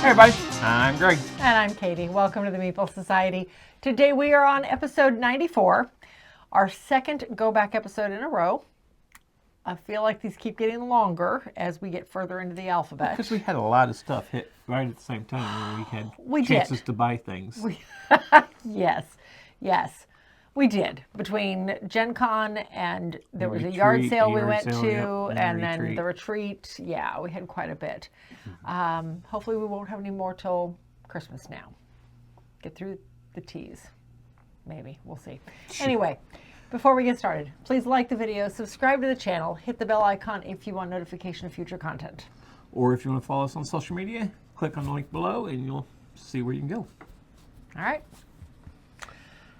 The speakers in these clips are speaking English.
Hey everybody, I'm Greg. And I'm Katie. Welcome to the Meeple Society. Today we are on episode 94, our second Go Back episode in a row. I feel like these keep getting longer as we get further into the alphabet. Because we had a lot of stuff hit right at the same time where we had chances to buy things. Yes, we did. Between Gen Con and there was a yard sale we went to, and then the retreat. Yeah, we had quite a bit. Hopefully we won't have any more till Christmas now. Get through the teas. Maybe. We'll see. Anyway, before we get started, please like the video, subscribe to the channel, hit the bell icon if you want notification of future content. Or if you want to follow us on social media, click on the link below and you'll see where you can go. All right.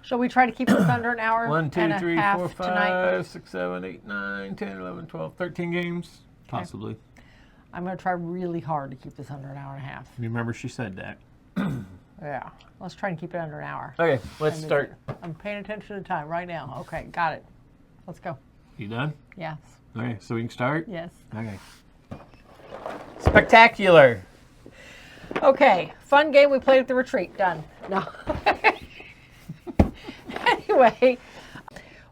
Shall we try to keep this under an hour? 1, 2, 3, 4, 5, tonight? 6, 7, 8, 9, 10, 11, 12, 13 games, possibly. I'm going to try really hard to keep this under an hour and a half. Remember she said that. Yeah. Let's try and keep it under an hour. Okay, let's start. I'm paying attention to the time right now. Okay, got it. Let's go. You done? Yes. Okay, so we can start? Yes. Okay. Spectacular. Okay, fun game we played at the retreat. Done. No. Anyway,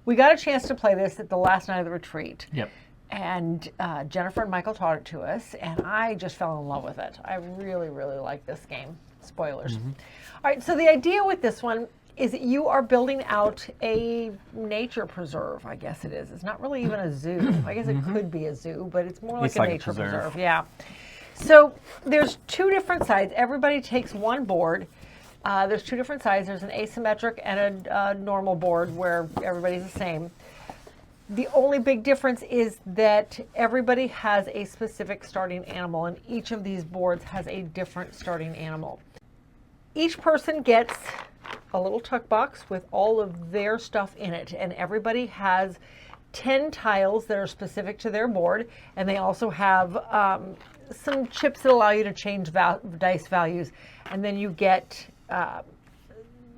we got a chance to play this at the last night of the retreat. Yep. And Jennifer and Michael taught it to us, and I just fell in love with it. I really, really like this game. Spoilers. All right, so the idea with this one is that you are building out a nature preserve, I guess it is. It's not really even a zoo. I guess it could be a zoo, but it's more like a nature preserve. Yeah. So there's two different sides. Everybody takes one board. There's two different sides. There's an asymmetric and a normal board where everybody's the same. The only big difference is that everybody has a specific starting animal, and each of these boards has a different starting animal. Each person gets a little tuck box with all of their stuff in it, and everybody has 10 tiles that are specific to their board, and they also have some chips that allow you to change dice values, and then you get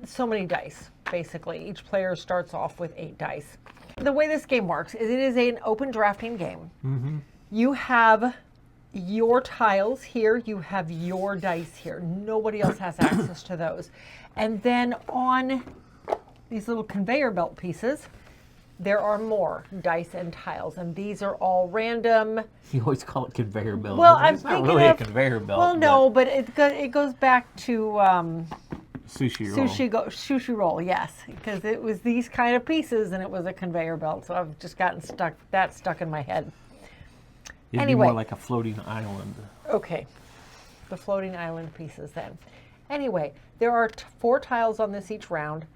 so many dice, basically. Each player starts off with 8 dice. The way this game works is it is an open drafting game. You have your tiles here, you have your dice here. Nobody else has access to those. And then on these little conveyor belt pieces, there are more dice and tiles, and these are all random. You always call it conveyor belt. Well, it's not really a conveyor belt. Well, no, but it goes back to sushi roll. Yes, because it was these kind of pieces, and it was a conveyor belt. So I've just gotten stuck in my head. It'd be more like a floating island. Okay, the floating island pieces then. Anyway, there are 4 tiles on this each round,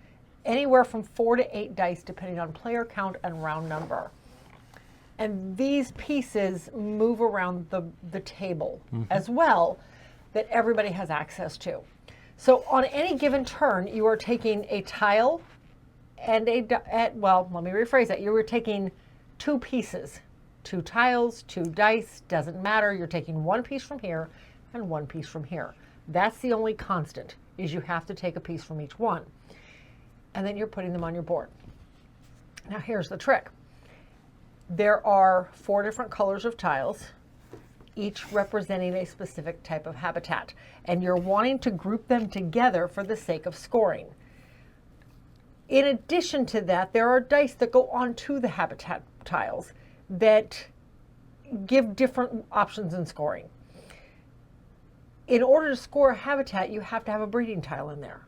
anywhere from 4 to 8 dice depending on player count and round number. And these pieces move around the table as well, that everybody has access to. So on any given turn, you are taking a tile and well, let me rephrase that. You were taking 2 pieces. 2 tiles, 2 dice, doesn't matter. You're taking 1 piece from here and 1 piece from here. That's the only constant, is you have to take a piece from each one. And then you're putting them on your board. Now here's the trick. There are 4 different colors of tiles, each representing a specific type of habitat. And you're wanting to group them together for the sake of scoring. In addition to that, there are dice that go onto the habitat tiles that give different options in scoring. In order to score a habitat, you have to have a breeding tile in there.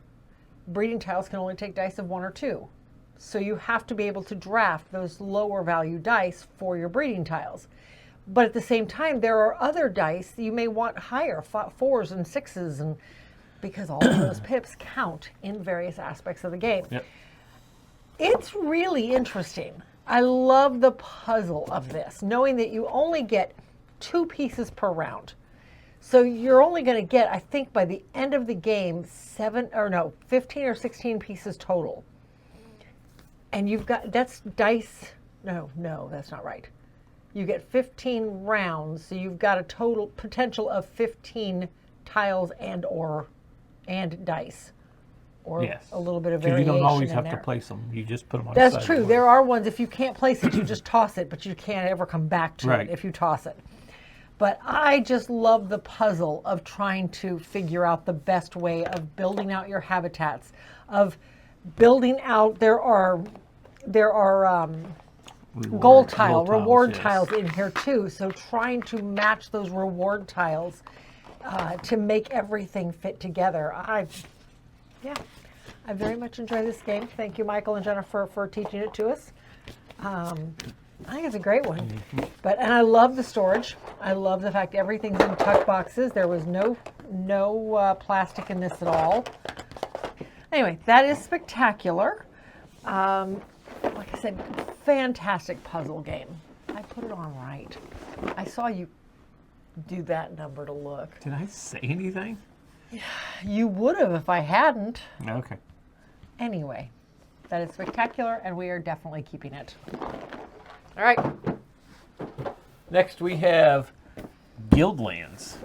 Breeding tiles can only take dice of 1 or 2. So you have to be able to draft those lower value dice for your breeding tiles. But at the same time, there are other dice that you may want higher, 4s and 6s, and because all of those pips count in various aspects of the game. Yep. It's really interesting. I love the puzzle of this, knowing that you only get 2 pieces per round. So you're only going to get, I think by the end of the game, 15 or 16 pieces total. And you've got, that's dice, no, that's not right. You get 15 rounds, so you've got a total potential of 15 tiles and dice. Or a little bit of variation. You don't always have to place them. You just put them on the side. That's true. There are ones, if you can't place it, you just toss it, but you can't ever come back to it if you toss it. But I just love the puzzle of trying to figure out the best way of building out your habitats, of building out, there are gold reward tiles in here too. So trying to match those reward tiles to make everything fit together. I very much enjoy this game. Thank you, Michael and Jennifer, for teaching it to us. I think it's a great one. And I love the storage. I love the fact everything's in tuck boxes. There was no plastic in this at all. Anyway, that is spectacular. Like I said, fantastic puzzle game. I put it on right. I saw you do that number to look. Did I say anything? You would have if I hadn't. Okay. Anyway, that is spectacular, and we are definitely keeping it. All right. Next we have Guildlands.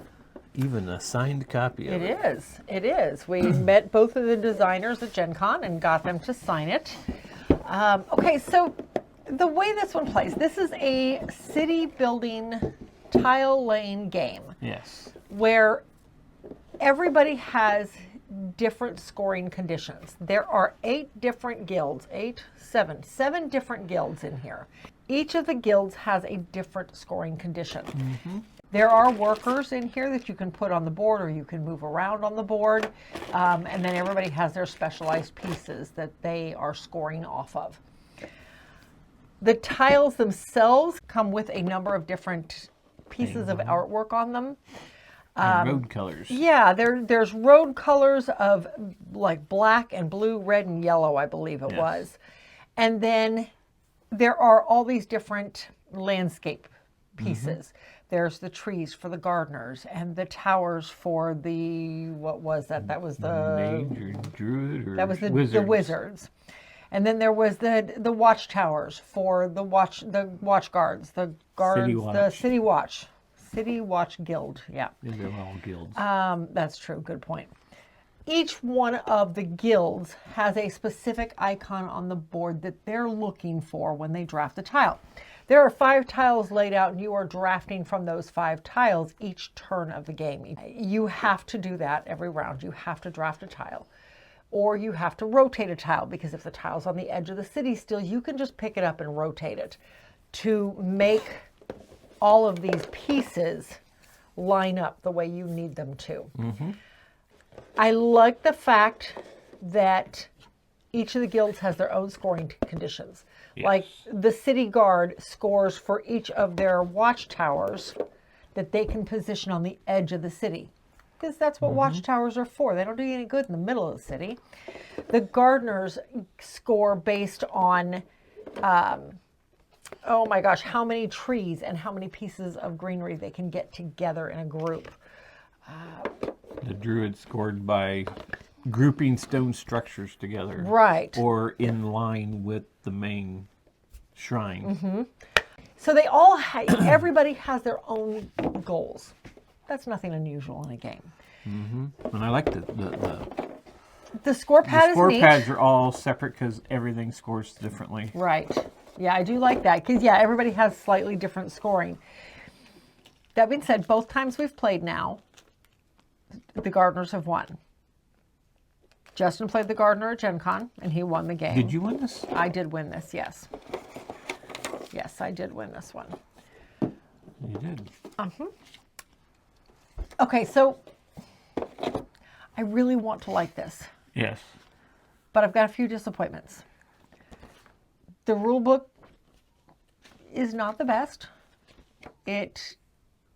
Even a signed copy of it. It is. It is. We met both of the designers at Gen Con and got them to sign it. Okay, so the way this one plays, this is a city building tile laying game. Yes. Where everybody has different scoring conditions. There are 8 different guilds, 7 different guilds in here. Each of the guilds has a different scoring condition. There are workers in here that you can put on the board or you can move around on the board. And then everybody has their specialized pieces that they are scoring off of. The tiles themselves come with a number of different pieces of artwork on them. Road colors. Yeah, there's road colors of like black and blue, red and yellow, I believe it was. And then there are all these different landscape pieces. There's the trees for the gardeners and the towers for the, what was that? That was the Major Druid or that was the wizards. And then there was the watchtowers for the watch guards, the guards, the City Watch Guild. Yeah. They're all guilds. That's true. Good point. Each one of the guilds has a specific icon on the board that they're looking for when they draft a tile. There are 5 tiles laid out, and you are drafting from those 5 tiles each turn of the game. You have to do that every round. You have to draft a tile. Or you have to rotate a tile, because if the tile's on the edge of the city still, you can just pick it up and rotate it to make all of these pieces line up the way you need them to. I like the fact that each of the guilds has their own scoring conditions. Yes. Like the city guard scores for each of their watchtowers that they can position on the edge of the city, because that's what watchtowers are for. They don't do you any good in the middle of the city. The gardeners score based on, oh my gosh, how many trees and how many pieces of greenery they can get together in a group. The druid scored by grouping stone structures together. Right. Or in line with the main shrine. So they all, everybody has their own goals. That's nothing unusual in a game. And I like the score pad the score is neat. pads are all separate because everything scores differently. Right. Yeah, I do like that because, yeah, everybody has slightly different scoring. That being said, both times we've played now, the gardeners have won. Justin played the gardener at Gen Con, and he won the game. Did you win this? I did win this, yes. Yes, I did win this one. You did. Okay, so I really want to like this. Yes. But I've got a few disappointments. The rule book is not the best. It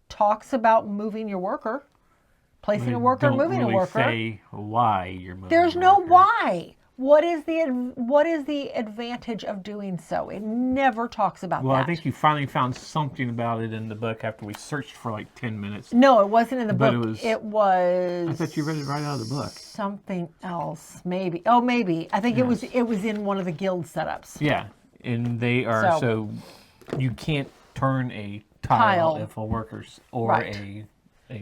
talks about moving your worker, placing a worker, moving a worker. Say why you're moving. There's no why. What is the advantage of doing so? It never talks about that. Well, I think you finally found something about it in the book after we searched for like 10 minutes. No, it wasn't in the But book. It was. I thought you read it right out of the book. Something else, maybe. Oh, maybe. I think it was in one of the guild setups. Yeah, and they are so you can't turn a tile if a worker's or a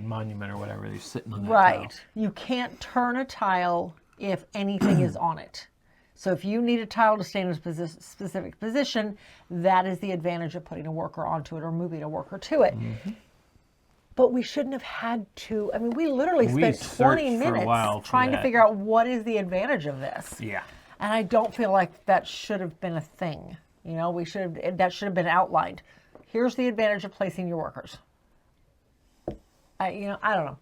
monument or whatever is sitting on that tile. You can't turn a tile if anything is on it. So if you need a tile to stay in a specific position, that is the advantage of putting a worker onto it or moving a worker to it. But we shouldn't have had to. I mean, we literally spent 20 searched for a minutes while for trying to that. figure out what is the advantage of this. Yeah. And I don't feel like that should have been a thing. You know, that should have been outlined. Here's the advantage of placing your workers. I don't know.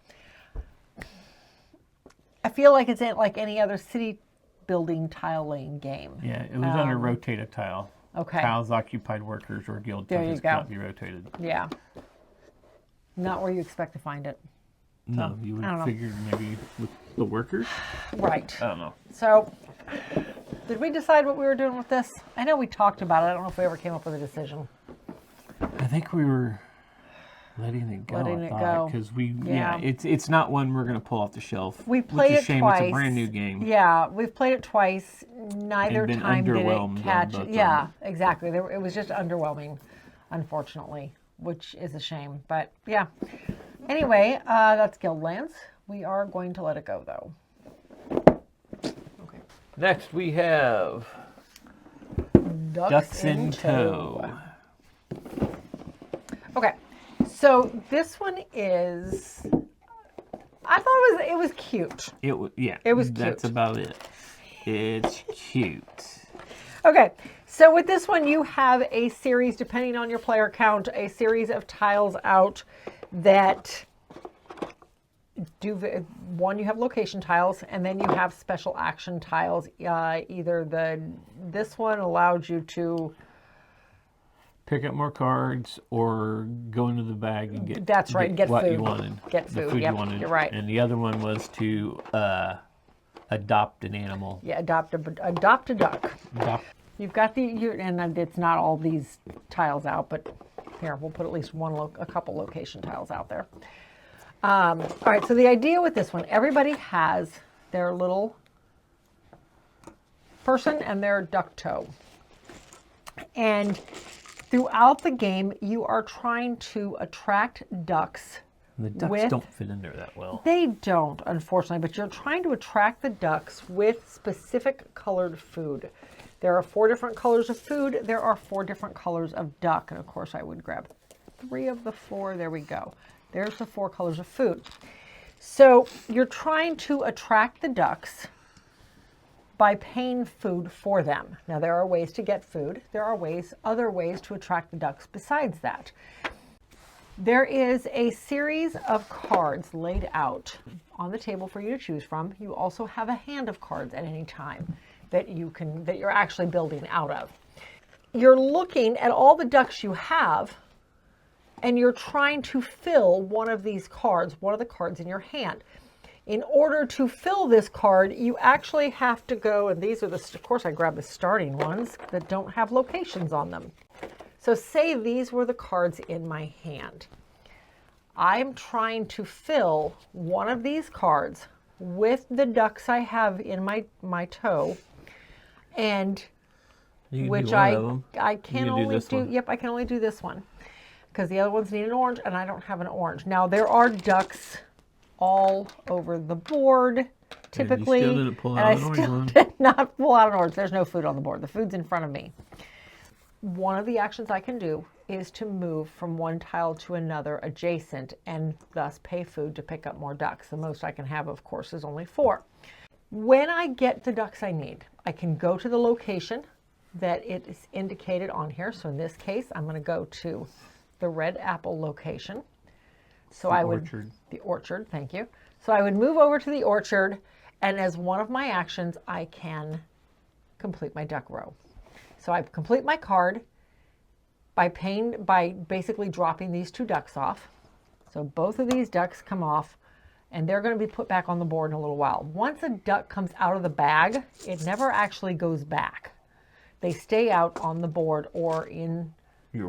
I feel like it's like any other city building tile laying game. Yeah, it was under rotate a tile. Okay. Tiles occupied workers or guild There you tokens go. cannot be rotated. Yeah. Not where you expect to find it. No, you would figure maybe with the workers. Right. I don't know. So, did we decide what we were doing with this? I know we talked about it. I don't know if we ever came up with a decision. I think we were letting it go. Because it's not one we're going to pull off the shelf. We played which is it a shame. twice. It's a brand new game. Yeah, we've played it twice. Neither been time did underwhelmed it on catch. both of Yeah, them. exactly. It was just underwhelming, unfortunately, which is a shame. But yeah. Anyway, that's Guildlands. We are going to let it go, though. Okay. Next we have Ducks in Tow. Okay, so this one is. I thought it was cute. It was cute. That's about it. It's cute. Okay, so with this one, you have a series, depending on your player count, a series of tiles out that do one. You have location tiles, and then you have special action tiles. This one allowed you to pick up more cards or go into the bag and get get what food. you wanted. Get food. The food Yep, you wanted. you're right. And the other one was to adopt an animal. Yeah, adopt a duck. You've got and it's not all these tiles out, but here we'll put at least a couple location tiles out there. All right, so the idea with this one, everybody has their little person and their duck toe. And throughout the game, you are trying to attract ducks. The ducks don't fit in there that well. They don't, unfortunately, but you're trying to attract the ducks with specific colored food. There are 4 different colors of food. There are 4 different colors of duck. And of course, I would grab 3 of the 4. There we go. There's the 4 colors of food. So you're trying to attract the ducks by paying food for them. Now, there are ways to get food. There are other ways to attract the ducks besides that. There is a series of cards laid out on the table for you to choose from. You also have a hand of cards at any time that you're actually building out of. You're looking at all the ducks you have, and you're trying to fill one of these cards, one of the cards in your hand. In order to fill this card, you actually have to go, and these are of course I grabbed the starting ones that don't have locations on them. So say these were the cards in my hand. I'm trying to fill one of these cards with the ducks I have in my toe, and which I can only do, yep, I can only do this one because the other ones need an orange and I don't have an orange. Now there are ducks all over the board typically, and I still did not pull out an orange. There's no food on the board. The food's in front of me. One of the actions I can do is to move from one tile to another adjacent and thus pay food to pick up more ducks. The most I can have, of course, is only 4. When I get the ducks I need, I can go to the location that it is indicated on here. So in this case, I'm going to go to the red apple location. So the orchard, thank you. So I would move over to the orchard, and as one of my actions, I can complete my duck row. So I complete my card by basically dropping these 2 ducks off. So both of these ducks come off, and they're going to be put back on the board in a little while. Once a duck comes out of the bag, it never actually goes back. They stay out on the board or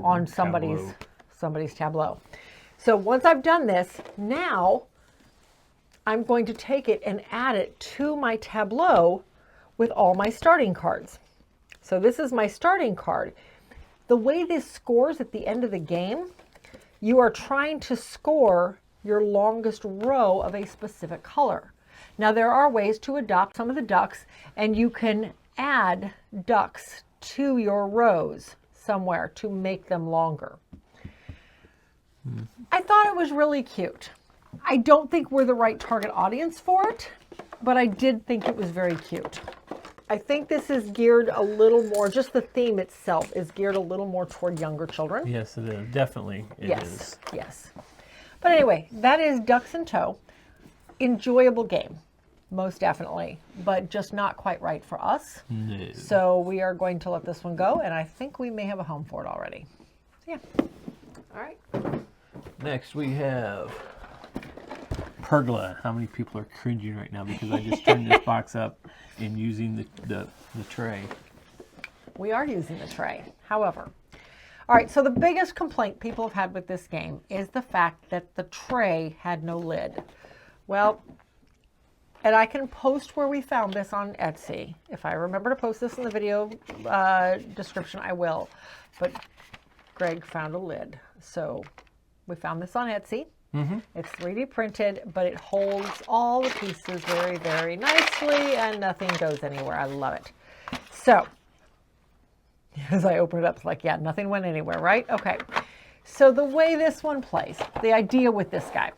on somebody's tableau. So once I've done this, now I'm going to take it and add it to my tableau with all my starting cards. So this is my starting card. The way this scores at the end of the game, you are trying to score your longest row of a specific color. Now there are ways to adopt some of the ducks, and you can add ducks to your rows somewhere to make them longer. I thought it was really cute. I don't think we're the right target audience for it, but I did think it was very cute. I think this is geared a little more, just the theme itself is geared a little more toward younger children. Yes, it is. Definitely it is. Yes. But anyway, that is Ducks in Tow. Enjoyable game, most definitely, but just not quite right for us. No. So we are going to let this one go, and I think we may have a home for it already. So yeah. All right. Next we have Pergola. How many people are cringing right now because I just turned this box up and using the tray? We are using the tray. However, all right, so the biggest complaint people have had with this game is the fact that the tray had no lid. Well, and I can post where we found this on Etsy. If I remember to post this in the video description, I will. But Greg found a lid. So we found this on Etsy. It's 3D printed, but it holds all the pieces very, very nicely, and nothing goes anywhere. I love it. So, as I open it up, it's like, yeah, nothing went anywhere, right? Okay. So the way this one plays, the idea with this guy,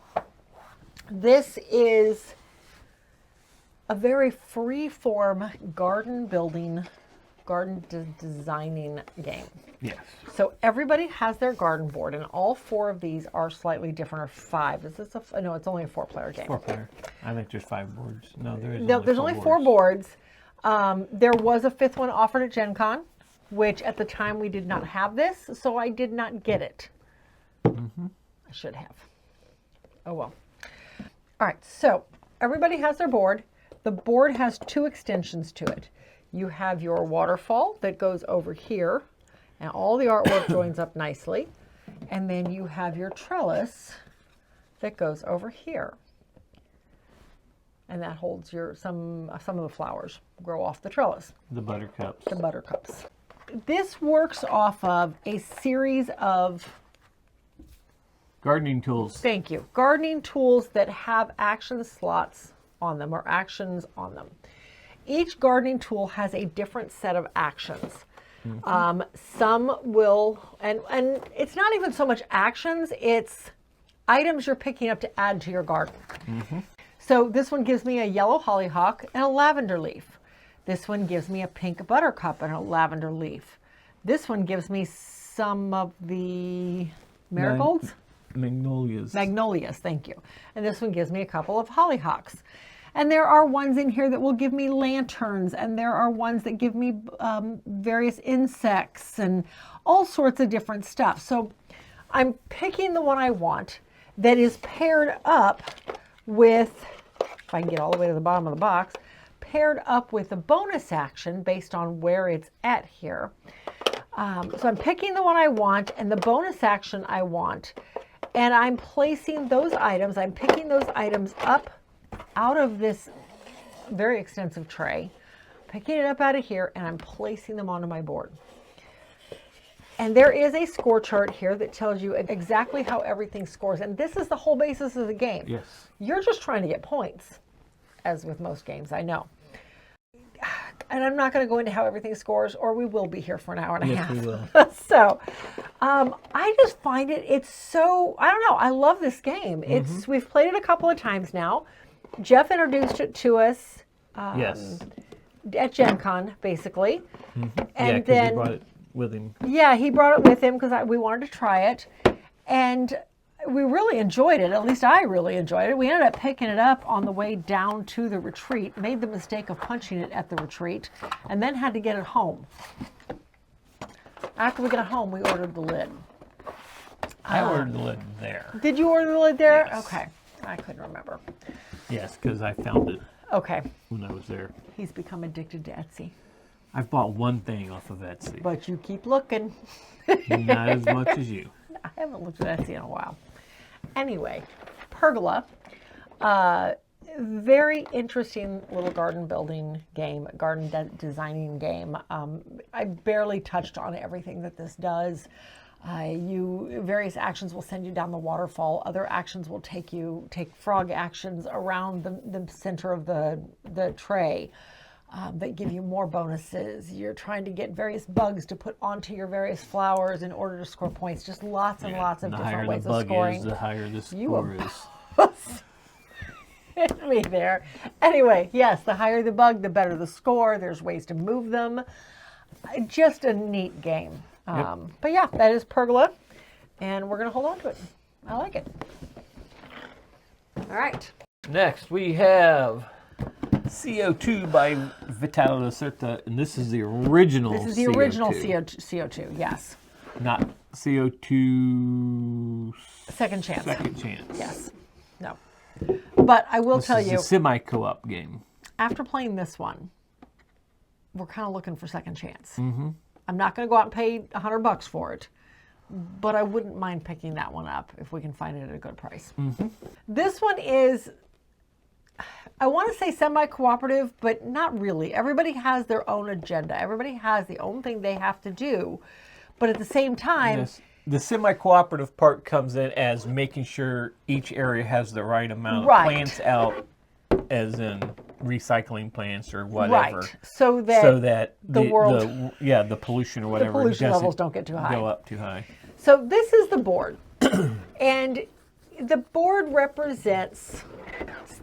this is a very free-form garden building, designing game. Yes. So everybody has their garden board, and all 4 of these are slightly different, or 5. Is this no, it's only a 4-player game. 4-player. I think there's 5 boards. No, there is. No, there's only 4 boards. There was a 5th one offered at Gen Con, which at the time we did not have this, so I did not get it. I should have. Oh well. All right, so everybody has their board. The board has 2 extensions to it. You have your waterfall that goes over here, and all the artwork joins up nicely. And then you have your trellis that goes over here. And that holds some of the flowers grow off the trellis. The buttercups. The buttercups. This works off of a series of gardening tools. Thank you. Gardening tools that have action slots on them, or actions on them. Each gardening tool has a different set of actions. Some will, and it's not even so much actions, it's items you're picking up to add to your garden. So this one gives me a yellow hollyhock and a lavender leaf. This one gives me a pink buttercup and a lavender leaf. This one gives me some of the marigolds? Magnolias. Magnolias, thank you. And this one gives me a couple of hollyhocks. And there are ones in here that will give me lanterns, and there are ones that give me various insects and all sorts of different stuff. So I'm picking the one I want that is paired up with, if I can get all the way to the bottom of the box, paired up with a bonus action based on where it's at here. So I'm picking the one I want and the bonus action I want, and I'm placing those items, I'm picking those items up out of this very extensive tray, picking it up out of here, and I'm placing them onto my board. And there is a score chart here that tells you exactly how everything scores. And this is the whole basis of the game. Yes. You're just trying to get points, as with most games, I know. And I'm not going to go into how everything scores, or we will be here for an hour and a half. Yes, we will. So I just find it's so, I don't know, I love this game. We've played it a couple of times now. Jeff introduced it to us yes. at Gen Con, basically. And then he brought it with him. Yeah, he brought it with him because we wanted to try it. And we really enjoyed it. At least I really enjoyed it. We ended up picking it up on the way down to the retreat, made the mistake of punching it at the retreat, and then had to get it home. After we got it home, we ordered the lid. I ordered the lid there. Did you order the lid there? Yes. Okay. I couldn't remember. Yes, because I found it Okay. when I was there. He's become addicted to Etsy. I've bought one thing off of Etsy. But you keep looking. Not as much as you. I haven't looked at Etsy in a while. Anyway, Pergola. Very interesting little garden building game, garden designing game. I barely touched on everything that this does. Various actions will send you down the waterfall. Other actions will take frog actions around the center of the tray. that give you more bonuses. You're trying to get various bugs to put onto your various flowers in order to score points. Just lots and lots of different ways of scoring. The higher the score is. Hit me there. Anyway, yes, the higher the bug, the better the score. There's ways to move them. Just a neat game. But yeah, that is Pergola, and we're going to hold on to it. I like it. All right. Next, we have CO2 by Vital Lacerda, and this is the original CO2. This is the original CO2, yes. Not CO2... Second Chance. Second Chance. Yes. No. But I will tell you... This is a semi-co-op game. After playing this one, we're kind of looking for Second Chance. Mm-hmm. I'm not going to go out and pay $100 for it, but I wouldn't mind picking that one up if we can find it at a good price. Mm-hmm. This one is... I want to say semi-cooperative, but not really. Everybody has their own agenda. Everybody has the own thing they have to do. But at the same time... Yes. The semi-cooperative part comes in as making sure each area has the right amount of plants out, as in recycling plants or whatever. Right. So that the world... the pollution or whatever. The pollution levels don't get too high. Go up too high. So this is the board. And the board represents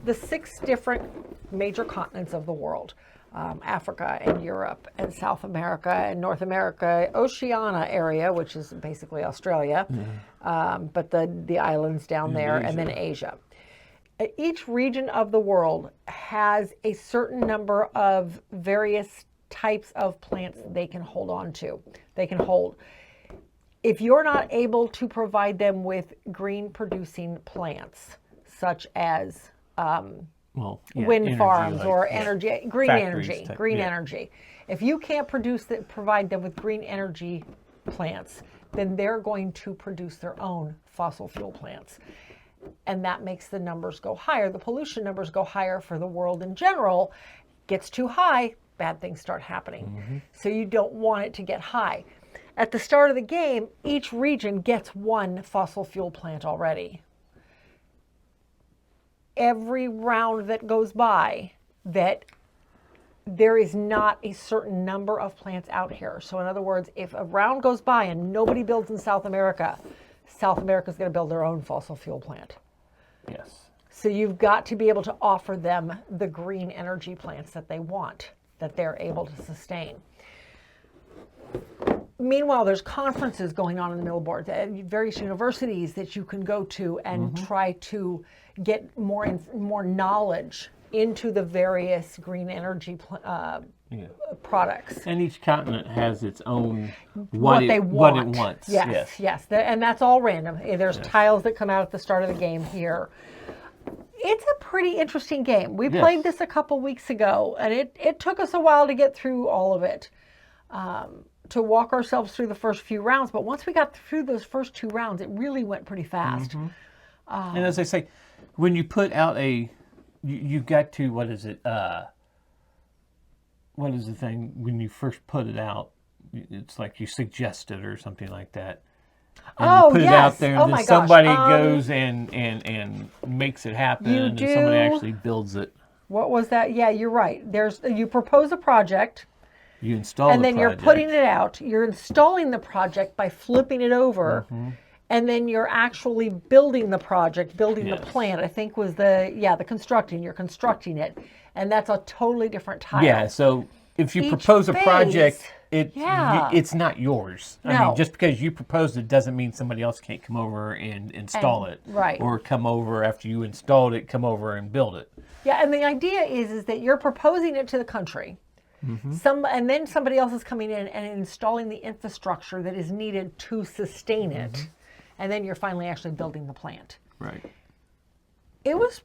the 6 different major continents of the world. Africa and Europe and South America and North America, Oceania area, which is basically Australia, but the islands down there, and then Asia. Each region of the world has a certain number of various types of plants they can hold on to. They can hold. If you're not able to provide them with green producing plants, such as wind farms or green energy. If you can't provide them with green energy plants, then they're going to produce their own fossil fuel plants. And that makes the numbers go higher. The pollution numbers go higher for the world in general. Gets too high, bad things start happening. Mm-hmm. So you don't want it to get high. At the start of the game, each region gets 1 fossil fuel plant already. Every round that goes by, that there is not a certain number of plants out here. So in other words, if a round goes by and nobody builds in South America is going to build their own fossil fuel plant. Yes. So you've got to be able to offer them the green energy plants that they want, that they're able to sustain. Meanwhile, there's conferences going on in the middle board at various universities that you can go to and try to get more knowledge into the various green energy products. And each continent has its own what it wants. Yes. And that's all random. There's tiles that come out at the start of the game here. It's a pretty interesting game. We played this a couple weeks ago, and it took us a while to get through all of it. To walk ourselves through the first few rounds, but once we got through those first 2 rounds, it really went pretty fast. Mm-hmm. And as I say, when you put out you've got to, what is it? What is the thing when you first put it out? It's like you suggest it or something like that. And you put it out there, and then somebody goes and makes it happen, and somebody actually builds it. What was that? Yeah, you're right. You propose a project. You install the project. And then you're putting it out. You're installing the project by flipping it over. Mm-hmm. And then you're actually building the project, the plant. I think was the constructing. You're constructing it. And that's a totally different tile. Yeah, so if you propose a project, it's not yours. No. I mean, just because you proposed it doesn't mean somebody else can't come over and install it. Right. Or come over after you installed it, come over and build it. Yeah, and the idea is that you're proposing it to the country. Mm-hmm. And then somebody else is coming in and installing the infrastructure that is needed to sustain it. Mm-hmm. And then you're finally actually building the plant. Right. It was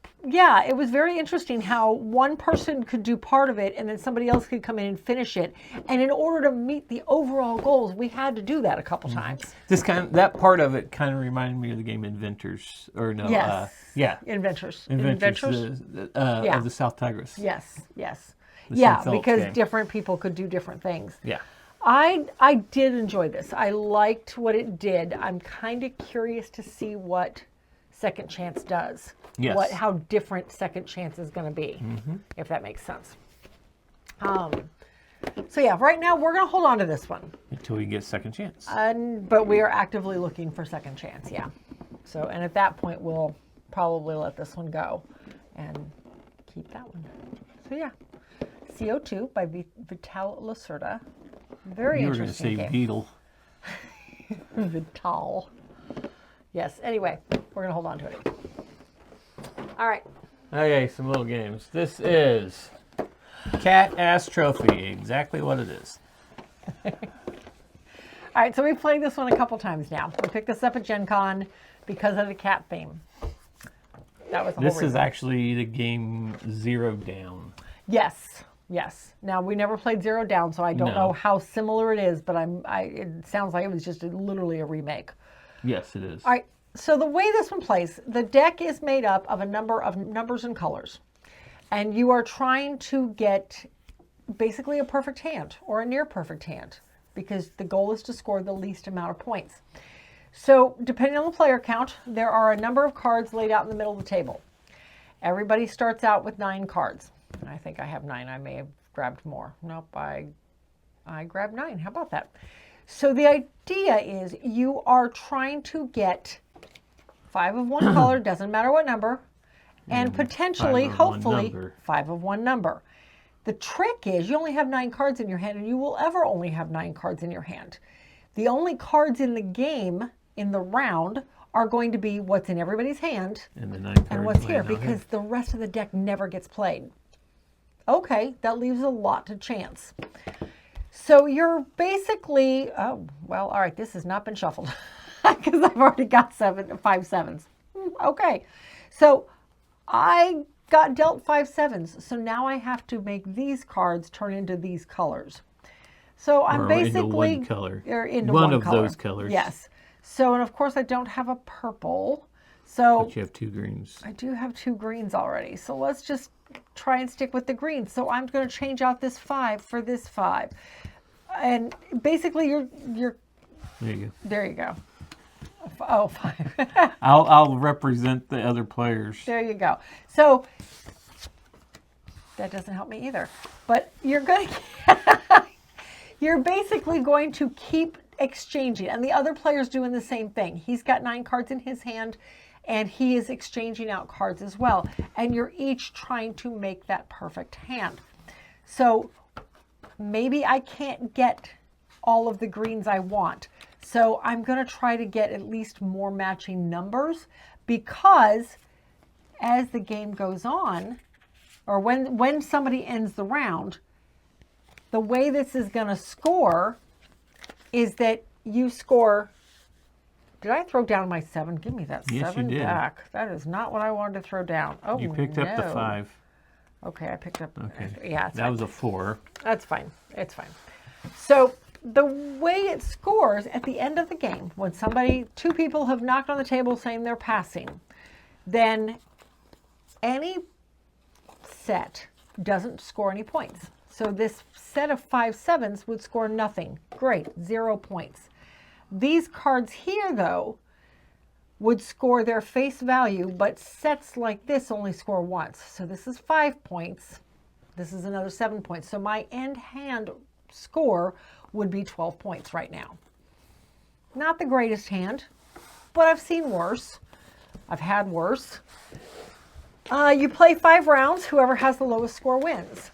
very interesting how one person could do part of it and then somebody else could come in and finish it. And in order to meet the overall goals, we had to do that a couple times. That part of it kind of reminded me of the game Inventors, or no? Yes. Inventors. Yeah. Of the South Tigris. Yes. Because game. Different people could do different things. Yeah. I did enjoy this. I liked what it did. I'm kind of curious to see what Second Chance does. Yes. How different Second Chance is going to be, if that makes sense. So yeah, right now we're going to hold on to this one. Until we get second chance. But we are actively looking for second chance, yeah. So, and at that point, we'll probably let this one go and keep that one. So yeah, CO2 by Vital Lacerda. Very interesting game. You were going to say Beetle. Vital. Yes, anyway, we're going to hold on to it. All right. Okay, some little games. This is Cat Ass Trophy, exactly what it is. All right, so we've played this one a couple times now. We picked this up at Gen Con because of the cat theme. That was the whole reason. This is actually the game Zero Down. Yes, yes. Now, we never played Zero Down, so I don't know how similar it is, but it sounds like it was just literally a remake. Yes, it is. All right, so the way this one plays, the deck is made up of a number of numbers and colors. And you are trying to get basically a perfect hand or a near perfect hand because the goal is to score the least amount of points. So depending on the player count, there are a number of cards laid out in the middle of the table. Everybody starts out with 9 cards. I think I have 9. I may have grabbed more. Nope, I grabbed 9. How about that? So the idea is you are trying to get 5 of one color, doesn't matter what number, and potentially, hopefully, 5 of one number. The trick is you only have 9 cards in your hand, and you will ever only have 9 cards in your hand. The only cards in the game, in the round, are going to be what's in everybody's hand and what's here, because the rest of the deck never gets played. Okay, that leaves a lot to chance. So you're basically, oh, well, all right, this has not been shuffled because I've already got 5 7s. Okay, so I got dealt 5 7s, so now I have to make these cards turn into these colors. So I'm basically into one color. Or into one of those colors. Yes. So, and of course I don't have a purple. So but you have 2 greens. I do have 2 greens already. So let's just try and stick with the greens. So I'm going to change out this 5 for this 5. And basically you're there you go. There you go. Oh, 5. I'll represent the other players. There you go. So that doesn't help me either. But you're going to you're basically going to keep exchanging, and the other player's doing the same thing. He's got 9 cards in his hand, and he is exchanging out cards as well. And you're each trying to make that perfect hand. So maybe I can't get all of the greens I want. So I'm going to try to get at least more matching numbers, because as the game goes on, or when somebody ends the round, the way this is going to score is that you score. Did I throw down my 7? Give me that 7 back. That is not what I wanted to throw down. Oh, you picked up the 5. Okay, I picked up. Okay. Yeah, that was a 4. That's fine. It's fine. So the way it scores at the end of the game, when 2 people have knocked on the table saying they're passing, then any set doesn't score any points. So this set of 5 7s would score nothing. Great, 0 points. These cards here, though, would score their face value, but sets like this only score once. So this is 5 points. This is another 7 points. So my end hand score would be 12 points right now. Not the greatest hand, but I've seen worse. I've had worse. You play 5 rounds. Whoever has the lowest score wins.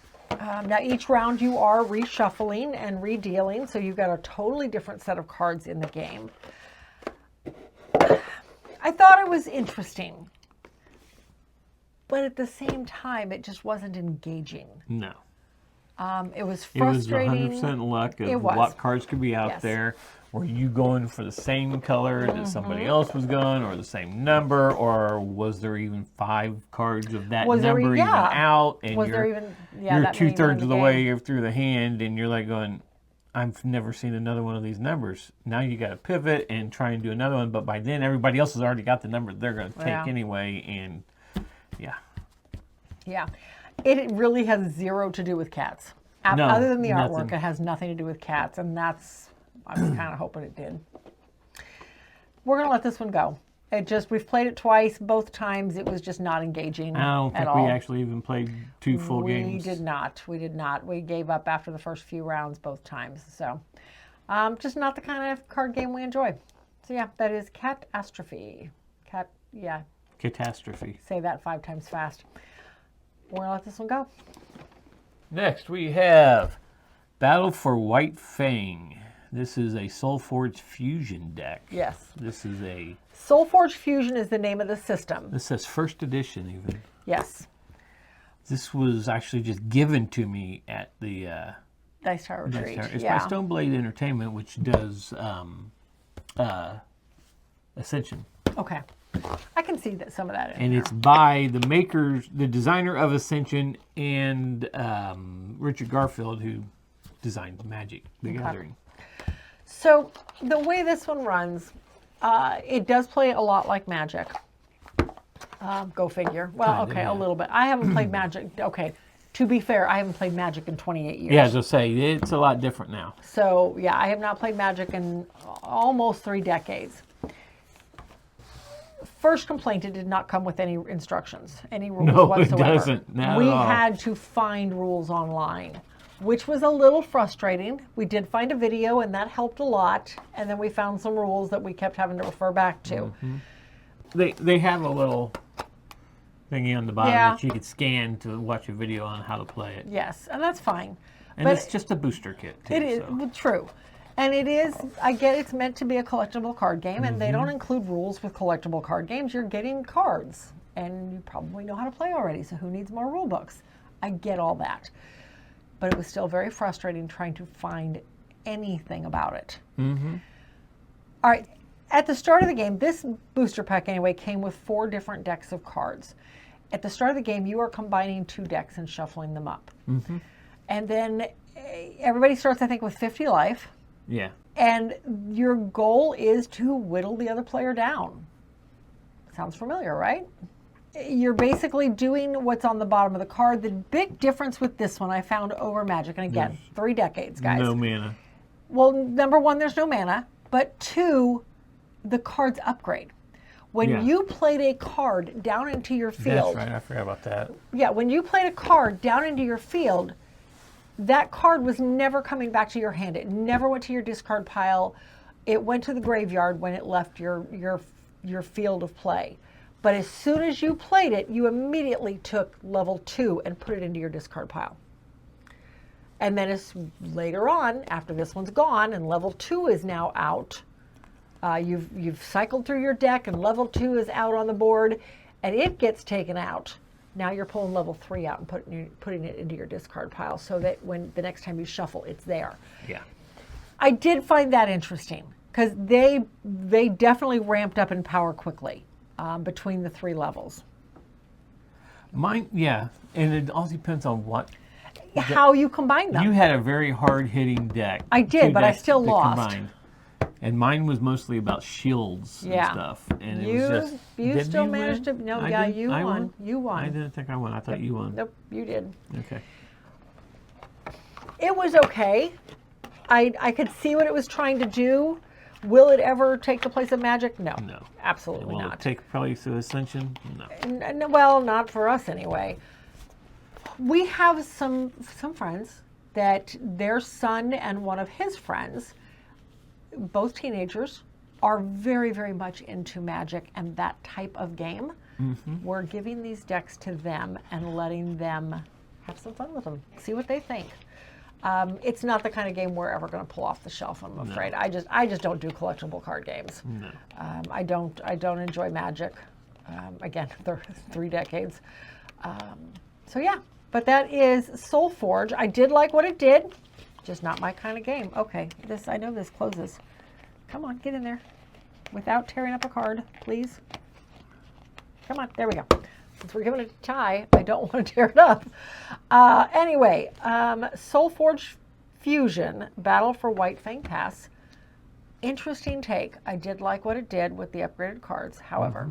Now each round you are reshuffling and redealing, so you've got a totally different set of cards in the game. I thought it was interesting, but at the same time it just wasn't engaging. No. It was frustrating. It was 100% luck of what cards could be out there. Were you going for the same color that somebody else was going, or the same number, or was there even 5 cards of that number even out? And you're 2/3 of the way through the hand, and you're like going, I've never seen another one of these numbers. Now you got to pivot and try and do another one, but by then everybody else has already got the number they're going to take anyway, and yeah. It really has 0 to do with cats. Other than the artwork, it has nothing to do with cats, and I was kind of hoping it did. We're going to let this one go. We've played it twice. Both times it was just not engaging. I don't think we actually even played 2 full games. We did not. We did not. We gave up after the first few rounds both times. So, just not the kind of card game we enjoy. So yeah, that is Catastrophe. Catastrophe. Say that 5 times fast. We're gonna let this one go. Next we have Battle for Whitefang. This is a Solforge Fusion deck. Yes. This is a... Solforge Fusion is the name of the system. This says first edition even. Yes. This was actually just given to me at the... Dice Tower Retreat. It's by Stoneblade Entertainment, which does Ascension. Okay. I can see that some of that in And there. it's by the makers, the designer of Ascension, and Richard Garfield, who designed Magic: The Gathering. So the way this one runs, it does play a lot like Magic. Go figure. Well, okay, a little bit. I haven't played Magic. Okay, to be fair, I haven't played Magic in 28 years. Yeah, as I say, it's a lot different now. So yeah, I have not played Magic in almost 3 decades. First complaint, it did not come with any instructions, any rules whatsoever. No, it doesn't. Not We at all. had to find rules online, which was a little frustrating. We did find a video, and that helped a lot. And then we found some rules that we kept having to refer back to. They have a little thingy on the bottom that you could scan to watch a video on how to play it. Yes, and that's fine. And it's just a booster kit, too. It is true. And it is, I get it's meant to be a collectible card game, and they don't include rules with collectible card games. You're getting cards, and you probably know how to play already, so who needs more rule books? I get all that. But it was still very frustrating trying to find anything about it. All right, at the start of the game, this booster pack anyway came with 4 different decks of cards. At the start of the game, you are combining 2 decks and shuffling them up. And then everybody starts, I think, with 50 life. Yeah. And your goal is to whittle the other player down. Sounds familiar, right? You're basically doing what's on the bottom of the card. The big difference with this one I found over Magic, and again, 3 decades, guys. No mana. Well, number 1, there's no mana, but 2, the cards upgrade. When you played a card down into your field. That's right, I forgot about that. Yeah, when you played a card down into your field, that card was never coming back to your hand. It never went to your discard pile. It went to the graveyard when it left your field of play. But as soon as you played it, you immediately took level 2 and put it into your discard pile. And then later on, after this one's gone and level 2 is now out, you've cycled through your deck and level 2 is out on the board, and it gets taken out. Now you're pulling level 3 out and putting it into your discard pile so that when the next time you shuffle, it's there. Yeah. I did find that interesting because they definitely ramped up in power quickly between the 3 levels. Mine, yeah, and it all depends on what. How you combine them. You had a very hard-hitting deck. I did, but I still lost. Combined. And mine was mostly about shields and stuff. And it was just, you still managed to. No, you won. You won. I didn't think I won. I thought you won. Nope, you did. Okay. It was okay. I could see what it was trying to do. Will it ever take the place of Magic? No. No. Absolutely Will not. it take place of Ascension? No. Well, not for us anyway. We have some friends that their son and one of his friends, both teenagers, are very, very much into Magic and that type of game. We're giving these decks to them and letting them have some fun with them, see what they think. It's not the kind of game we're ever going to pull off the shelf, I'm afraid. I just don't do collectible card games. No. I don't enjoy Magic. Again, they're 3 decades. So yeah, but that is Solforge. I did like what it did, just not my kind of game. Okay, I know this closes. Come on, get in there without tearing up a card, please. Come on, there we go. Since we're giving it a tie, I don't want to tear it up. Anyway, Solforge Fusion, Battle for Whitefang Pass. Interesting take. I did like what it did with the upgraded cards. However,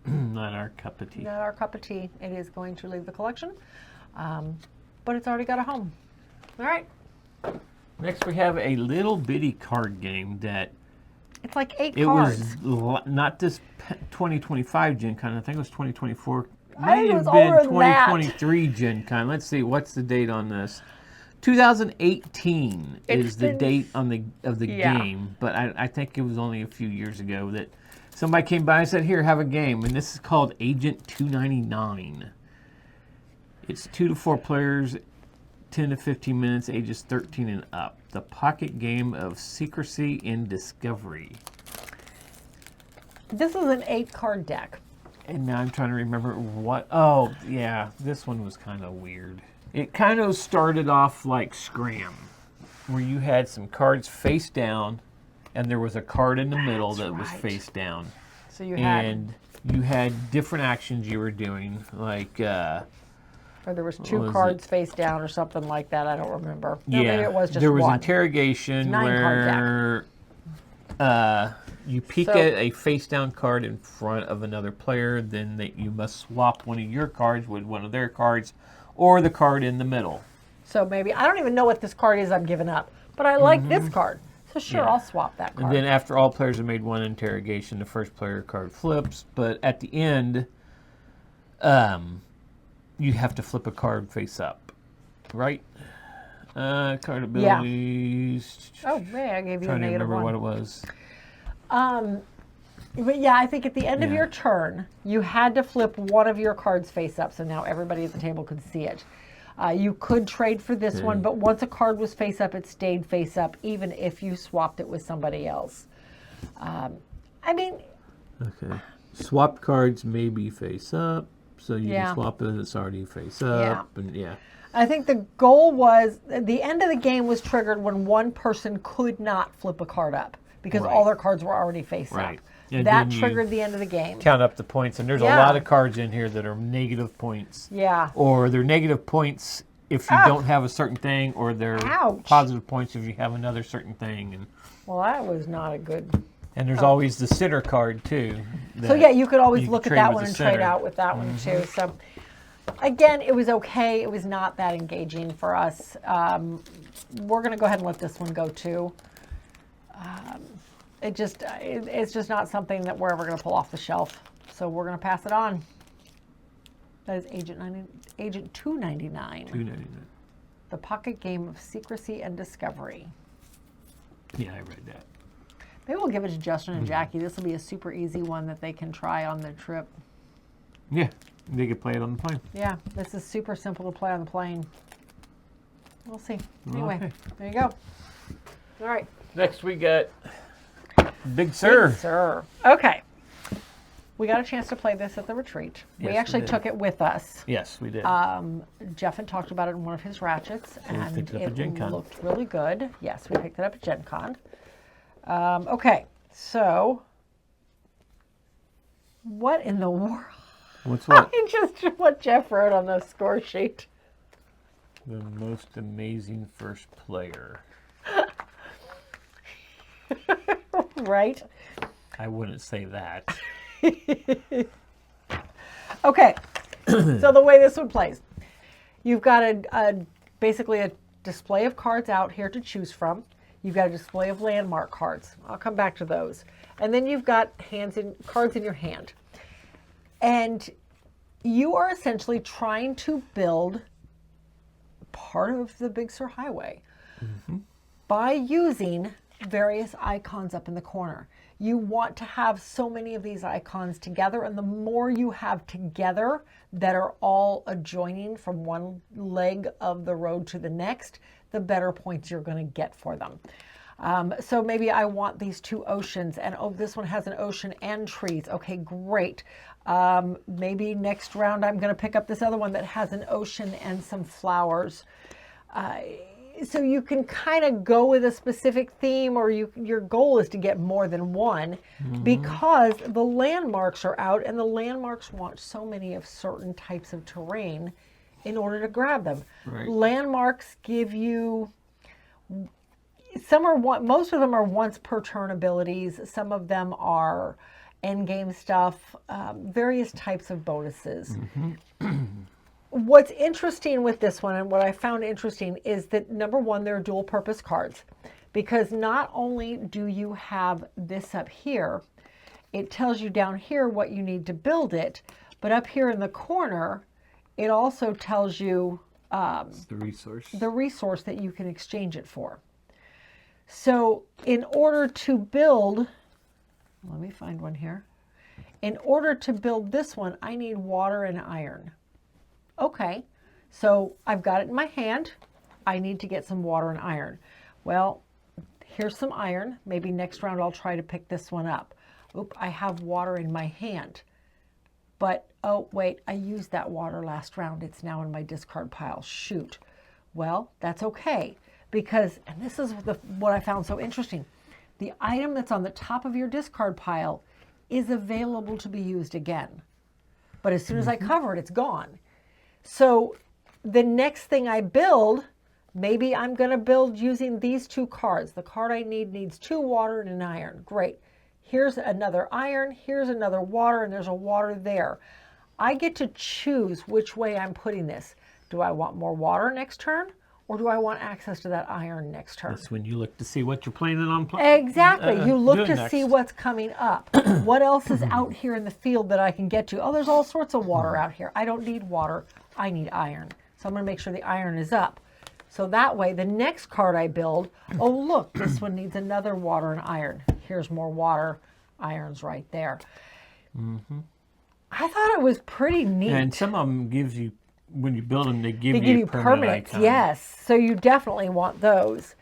Not our cup of tea. Not our cup of tea. It is going to leave the collection, but it's already got a home. All right. Next we have a little bitty card game that It's like 8 It cards. was not this 2025 Gen Con. I think it was 2024. I think Might it was have been older than that. 2023 Gen Con. Let's see. What's the date on this? 2018 is the date on the game, but I think it was only a few years ago that somebody came by and said, "Here, have a game," and this is called Agent 299. It's 2 to 4 players, 10 to 15 minutes, ages 13 and up. The pocket game of secrecy and discovery. This is an 8-card deck. And now I'm trying to remember what. Oh, yeah, this one was kind of weird. It kind of started off like Scram, where you had some cards face down, and there was a card in the middle that was face down. So you had, and you had different actions you were doing, like. Or there was 2 cards face down, or something like that. I don't remember. No, yeah, maybe it was just there was one. interrogation where you peek at a face down card in front of another player, then that you must swap one of your cards with one of their cards. Or the card in the middle. So maybe, I don't even know what this card is I'm giving up, but I like this card. So sure, I'll swap that card. And then after all players have made one interrogation, the first player card flips. But at the end, you have to flip a card face up, right? Card abilities. Yeah. Oh, man, I gave you a negative one. Trying to remember what it was. But yeah, I think at the end of your turn, you had to flip one of your cards face up, so now everybody at the table could see it. You could trade for this one, but once a card was face up, it stayed face up, even if you swapped it with somebody else. I mean... Okay. Swapped cards may be face up, so you can swap it and it's already face up. And I think the goal was, the end of the game was triggered when one person could not flip a card up, because all their cards were already face up. And that triggered the end of the game. Count up the points, and there's a lot of cards in here that are negative points. Yeah. Or they're negative points if you don't have a certain thing, or they're positive points if you have another certain thing. And well, that was not a good... And there's always the sitter card, too. So yeah, you could always look at that one and trade out with that one, too. So again, it was okay. It was not that engaging for us. We're going to go ahead and let this one go, too. It's just not something that we're ever going to pull off the shelf. So we're going to pass it on. That is Agent 299. 299. The pocket game of secrecy and discovery. Yeah, I read that. Maybe we'll give it to Justin and Jackie. This will be a super easy one that they can try on their trip. Yeah, they could play it on the plane. Yeah, this is super simple to play on the plane. We'll see. Anyway, there you go. All right. Next we got Big Sur. Big Sur. Okay. We got a chance to play this at the retreat. Yes, we actually took it with us. Yes, we did. Jeff had talked about it in one of his ratchets, and picked it up at Gen Con. Looked really good. Yes, we picked it up at Gen Con. Okay, so what in the world? What's what? Just what Jeff wrote on the score sheet. The most amazing first player. Right? I wouldn't say that. Okay, so the way this one plays, you've got basically a display of cards out here to choose from. You've got a display of landmark cards. I'll come back to those. And then you've got cards in your hand. And you are essentially trying to build part of the Big Sur Highway by using various icons up in the corner. You want to have so many of these icons together, and the more you have together that are all adjoining from one leg of the road to the next, the better points you're going to get for them. So maybe I want these 2 oceans, and oh, this one has an ocean and trees. Okay, great. Maybe next round I'm going to pick up this other one that has an ocean and some flowers. So you can kind of go with a specific theme, or your goal is to get more than one, because the landmarks are out, and the landmarks want so many of certain types of terrain in order to grab them. Right. Landmarks give you, most of them are once per turn abilities. Some of them are end game stuff, various types of bonuses. What's interesting with this one, and what I found interesting, is that number one, they're dual purpose cards. because not only do you have this up here, it tells you down here what you need to build it, but up here in the corner, it also tells you the resource that you can exchange it for. So in order to build, let me find one here. In order to build this one, I need water and iron. Okay, so I've got it in my hand. I need to get some water and iron. Well, here's some iron. Maybe next round I'll try to pick this one up. Oop, I have water in my hand. But, oh, wait, I used that water last round. It's now in my discard pile. Shoot. Well, that's okay. Because, and this is what I found so interesting, the item that's on the top of your discard pile is available to be used again. But as soon as I cover it, it's gone. So the next thing I build, maybe I'm going to build using these two cards. The card I need needs 2 water and an iron. Great. Here's another iron, here's another water, and there's a water there. I get to choose which way I'm putting this. Do I want more water next turn? Or do I want access to that iron next turn? That's when you look to see what you're planning on playing. Exactly. You look to see what's coming up. What else is out here in the field that I can get to? Oh, there's all sorts of water out here. I don't need water. I need iron. So I'm going to make sure the iron is up. So that way, the next card I build, oh, look, this one needs another water and iron. Here's more water. Iron's right there. I thought it was pretty neat. And some of them gives you, when you build them, they give you permanent icon. Yes, so you definitely want those.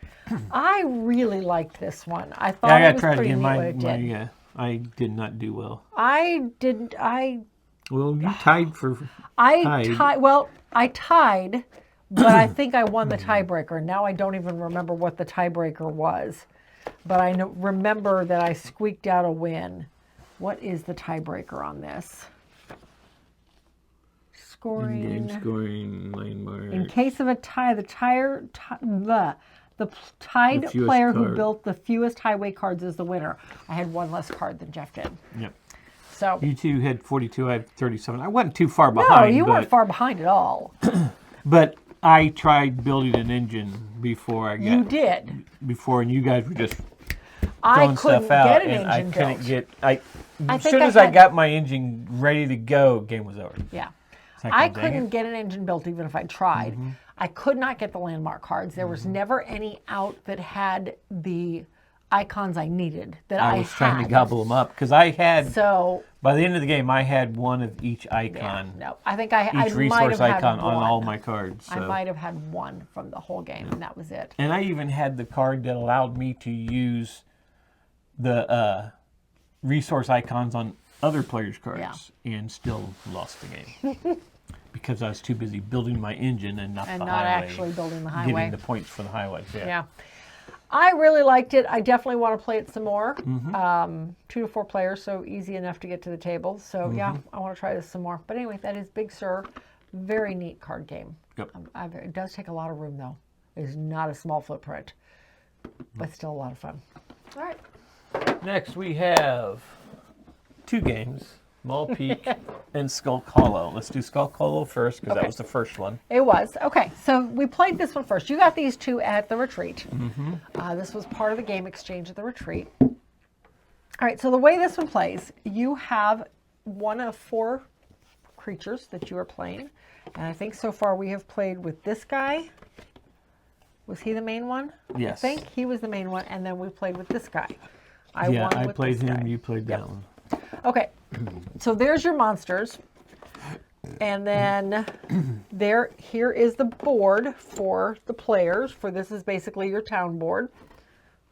I really liked this one. I thought I it was pretty neat what it did. I did not do well. Well, you tied for... I tied, but I think I won the tiebreaker. Now I don't even remember what the tiebreaker was. But I remember that I squeaked out a win. What is the tiebreaker on this? Scoring. In-game scoring, landmark. In case of a tie, the tied player who built the fewest highway cards is the winner. I had one less card than Jeff did. Yep. So you two had 42, I had 37. I wasn't too far behind. No, you weren't far behind at all. But I tried building an engine before I got... You did. Before, and you guys were just I throwing couldn't stuff out. get an and engine I couldn't built. get... As soon as I got my engine ready to go, game was over. Yeah. Like, I couldn't get an engine built even if I tried. I could not get the landmark cards. There was never any out that had the icons I needed that I was trying to gobble them up because I had... So by the end of the game, I had one of each icon. Yeah, no, I think I each resource icon on all my cards. So. I might have had one from the whole game, and that was it. And I even had the card that allowed me to use the resource icons on other players' cards, and still lost the game because I was too busy building my engine and not actually building the highway, getting the points for the highways. Yeah. I really liked it. I definitely want to play it some more. 2 to 4 players, so easy enough to get to the table. So yeah, I want to try this some more. But anyway, that is Big Sur. Very neat card game. Yep. It does take a lot of room though. It is not a small footprint, but still a lot of fun. All right. Next we have 2 games. Maul Peak and Skulk Hollow. Let's do Skulk Hollow first because that was the first one. It was. Okay, so we played this one first. You got these 2 at the retreat. This was part of the game exchange at the retreat. All right, so the way this one plays, you have one of 4 creatures that you are playing. And I think so far we have played with this guy. Was he the main one? Yes. I think he was the main one, and then we played with this guy. I played him, you played that one. Okay, so there's your monsters, and then here is the board for the players. This is basically your town board.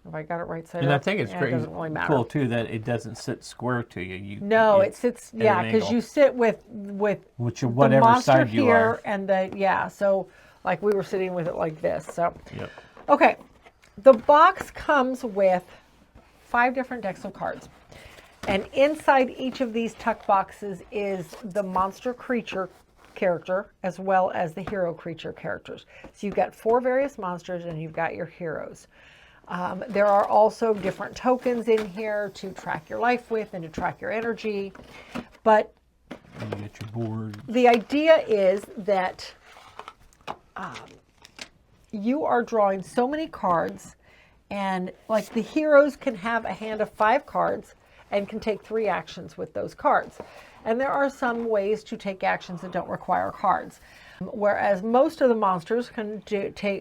Have I got it right side up? And I think it's pretty it doesn't really matter. cool too that it doesn't sit square to you. It sits because you sit with whatever the monster side you here are. and so like we were sitting with it like this. So yep. Okay, the box comes with 5 different decks of cards. And inside each of these tuck boxes is the monster creature character as well as the hero creature characters. So you've got 4 various monsters and you've got your heroes. There are also different tokens in here to track your life with and to track your energy. But you get your board. The idea is that you are drawing so many cards And like the heroes can have a hand of 5 cards and can take 3 actions with those cards. And there are some ways to take actions that don't require cards. Whereas most of the monsters can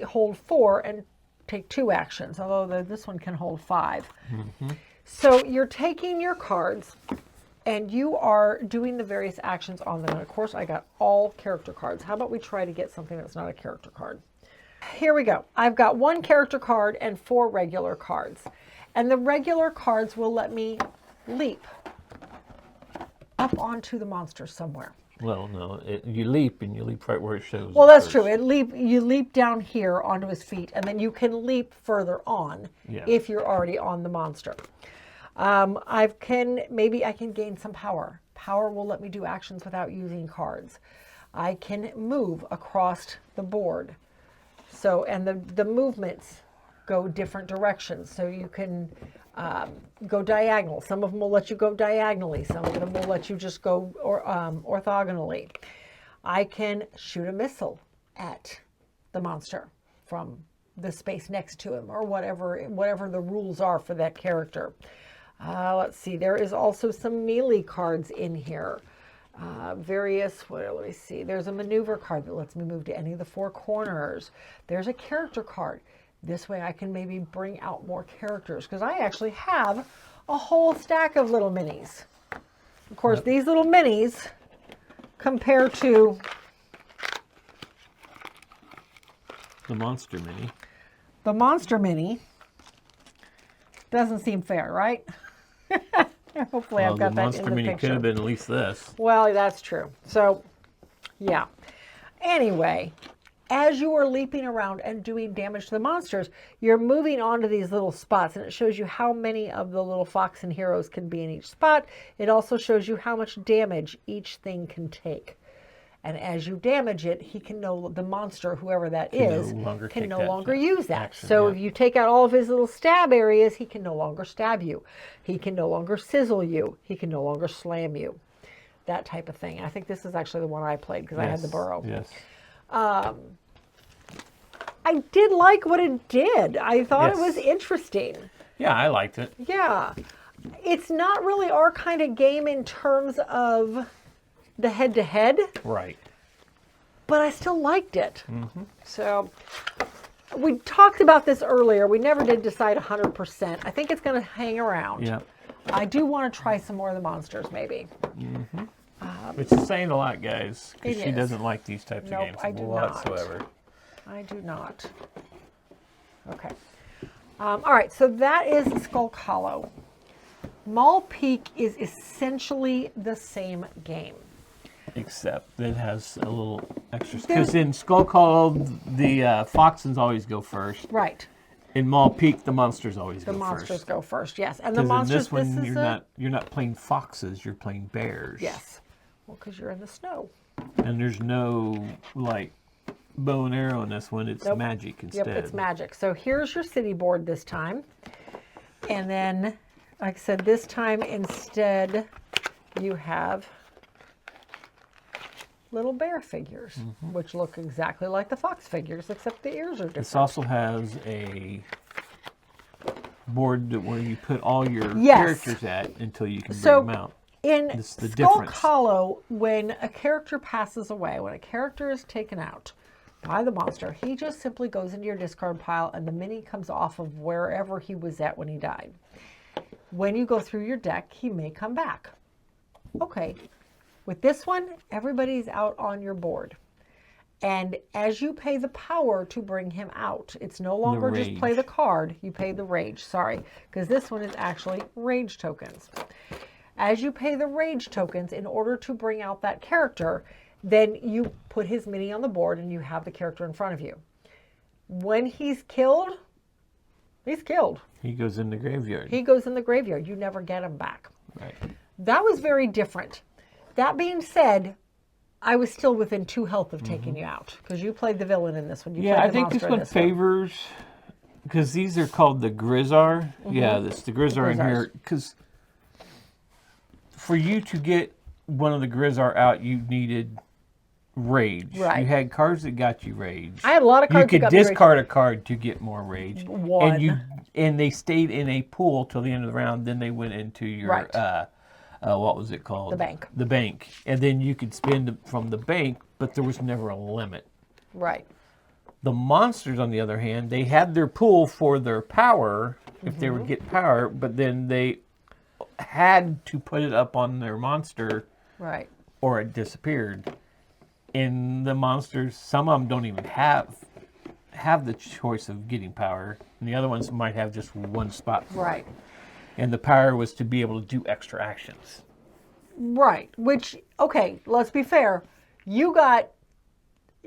hold 4 and take 2 actions, although this one can hold 5. So you're taking your cards and you are doing the various actions on them. And of course, I got all character cards. How about we try to get something that's not a character card? Here we go. I've got 1 character card and 4 regular cards. And the regular cards will let me leap up onto the monster somewhere. Well, no, you leap and you leap right where it shows. Well, that's true. You leap down here onto his feet, and then you can leap further on if you're already on the monster. Maybe I can gain some power. Power will let me do actions without using cards. I can move across the board. So, and the movements go different directions. So you can go diagonal. Some of them will let you go diagonally. Some of them will let you just go orthogonally. I can shoot a missile at the monster from the space next to him, or whatever the rules are for that character. Let's see. There is also some melee cards in here. Let me see. There's a maneuver card that lets me move to any of the 4 corners. There's a character card. This way I can maybe bring out more characters, because I actually have a whole stack of little minis. Of course, these little minis compare to the monster mini. The monster mini doesn't seem fair, right? Hopefully I've got that in the picture. The monster mini could have been at least this. Well, that's true. So, yeah. Anyway, as you are leaping around and doing damage to the monsters, you're moving onto these little spots, and it shows you how many of the little fox and heroes can be in each spot. It also shows you how much damage each thing can take. And as you damage it, the monster, whoever that is, can no longer use that. Action, so if you take out all of his little stab areas, he can no longer stab you. He can no longer sizzle you. He can no longer slam you. That type of thing. I think this is actually the one I played because I had the burrow. Yes. I did like what it did. I thought it was interesting. Yeah, I liked it. Yeah. It's not really our kind of game in terms of the head-to-head. Right. But I still liked it. So we talked about this earlier. We never did decide 100%. I think it's going to hang around. Yeah. I do want to try some more of the monsters, maybe. Which is saying a lot, guys, because she doesn't like these types of games whatsoever. I do not. Okay. All right, so that is Skulk Hollow. Maul Peak is essentially the same game. Except it has a little extra. Because in Skulk Hollow, the foxes always go first. Right. In Maul Peak, the monsters always go first. The monsters go first, yes. And the monsters, in this one, you're not playing foxes, you're playing bears. Yes. Well, because you're in the snow. And there's no, like, bow and arrow in this one. It's magic instead. Yep, it's magic. So here's your city board this time. And then, like I said, this time instead you have little bear figures, which look exactly like the fox figures, except the ears are different. This also has a board where you put all your characters at until you can bring them out. In Skulk Hollow, when a character passes away, when a character is taken out by the monster, he just simply goes into your discard pile and the mini comes off of wherever he was at when he died. When you go through your deck, he may come back. Okay. With this one, everybody's out on your board. And as you pay the power to bring him out, it's no longer just play the card, you pay the rage, sorry, because this one is actually rage tokens. As you pay the rage tokens in order to bring out that character, then you put his mini on the board and you have the character in front of you. When he's killed, he's killed. He goes in the graveyard. He goes in the graveyard. You never get him back. Right. That was very different. That being said, I was still within 2 health of taking you out because you played the villain in this one. Yeah, I think this one favors, because these are called the Grizzar. Yeah, it's the Grizzar in here. Because for you to get one of the Grizzar out, you needed rage. Right. You had cards that got you rage. I had a lot of cards you that could got discard a card to get more rage. One. And they stayed in a pool till the end of the round. Then they went into your Right. What was it called? The bank. The bank. And then you could spend from the bank, but there was never a limit. Right. The monsters, on the other hand, they had their pool for their power, if they would get power, but then they had to put it up on their monster, Right. or it disappeared. And the monsters, some of them don't even have the choice of getting power, and the other ones might have just one spot for Right. it. And the power was to be able to do extra actions. Right. Which, okay, let's be fair.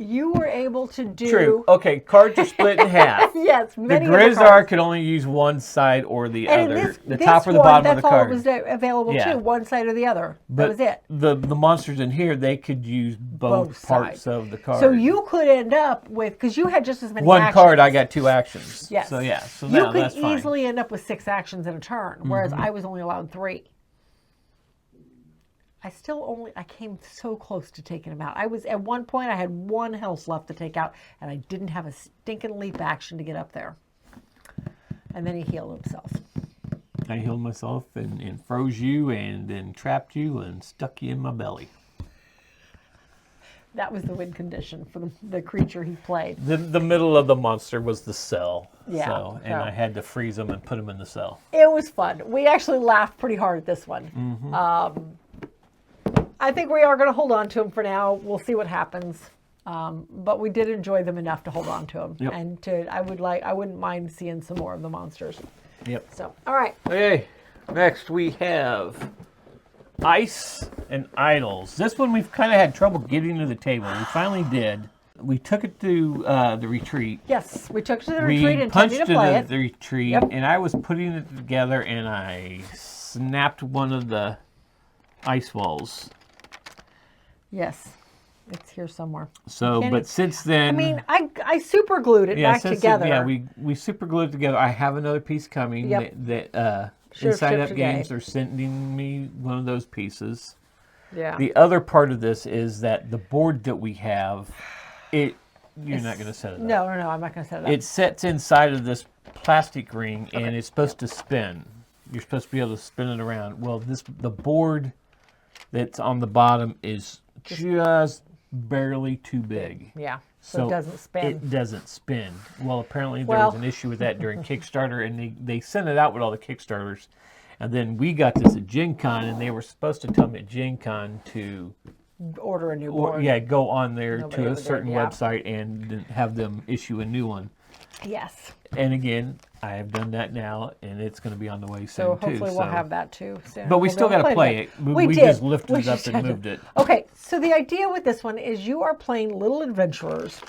You were able to do... True. Okay, cards are split in half. Yes, many The of the Grizzar cards. could only use one side or the And other. this, The this top or the one, bottom of the card. That's all that was available Yeah. too, one side or the other. But that was it. The monsters in here, they could use both parts sides. of the card. So you could end up with, because you had just as many one actions. card, I got 2 actions. Yes. So yeah, so you now could that's fine. easily end up with 6 actions in a turn, whereas I was only allowed 3. I came so close to taking him out. At one point, I had 1 health left to take out, and I didn't have a stinking leap action to get up there. And then he healed himself. I healed myself and froze you and then trapped you and stuck you in my belly. That was the win condition for the creature he played. The middle of the monster was the cell. Yeah. And I had to freeze them and put them in the cell. It was fun. We actually laughed pretty hard at this one. I think we are going to hold on to them for now. We'll see what happens. But we did enjoy them enough to hold on to them. Yep. And I wouldn't mind seeing some more of the monsters. Yep. So, all right. Okay, next we have Ice and Idols. This one we've kind of had trouble getting to the table. We finally did. We took it to the retreat. Yes, we took it to the retreat and punched intended to play it. The retreat, Yep. and I was putting it together, and I snapped one of the ice walls. Yes, it's here somewhere. So, but since then... I mean, I super glued it back together. We super glued it together. I have another piece coming. Yep. That Inside Up Games are sending me one of those pieces. Yeah. The other part of this is that the board that we have, you're not going to set it up. No, I'm not going to set it up. It sets inside of this plastic ring, and it's supposed to spin. You're supposed to be able to spin it around. Well, the board that's on the bottom is just barely too big. Yeah, so it doesn't spin. It doesn't spin. Well, apparently there was an issue with that during Kickstarter, and they sent it out with all the Kickstarters. And then we got this at Gen Con, and they were supposed to tell me at Gen Con to order a new board. Go on there Nobody to a ever certain did, yeah. website and then have them issue a new one. Yes. And again, I have done that now, and it's going to be on the way soon So too. hopefully we'll have that too soon. But we We'll still be able got to play it. We just lifted it up and moved it. Okay, so the idea with this one is you are playing little adventurers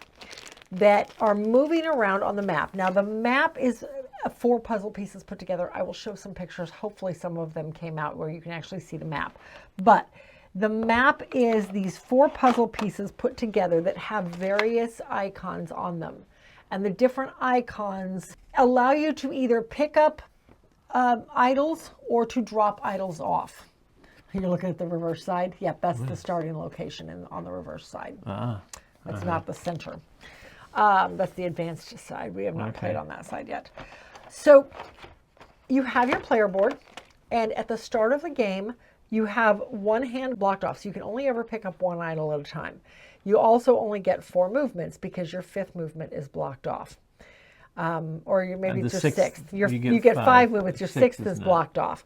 that are moving around on the map. Now the map is 4 puzzle pieces put together. I will show some pictures. Hopefully some of them came out where you can actually see the map. But the map is these 4 puzzle pieces put together that have various icons on them. And the different icons allow you to either pick up idols or to drop idols off. You're looking at the reverse side? Yep, that's the starting location on the reverse side. That's not the center. That's the advanced side. We have not played on that side yet. So you have your player board, and at the start of the game, you have one hand blocked off, so you can only ever pick up 1 idol at a time. You also only get 4 movements because your 5th movement is blocked off. Or maybe it's your 6th. You get 5 movements. Your 6th is blocked off.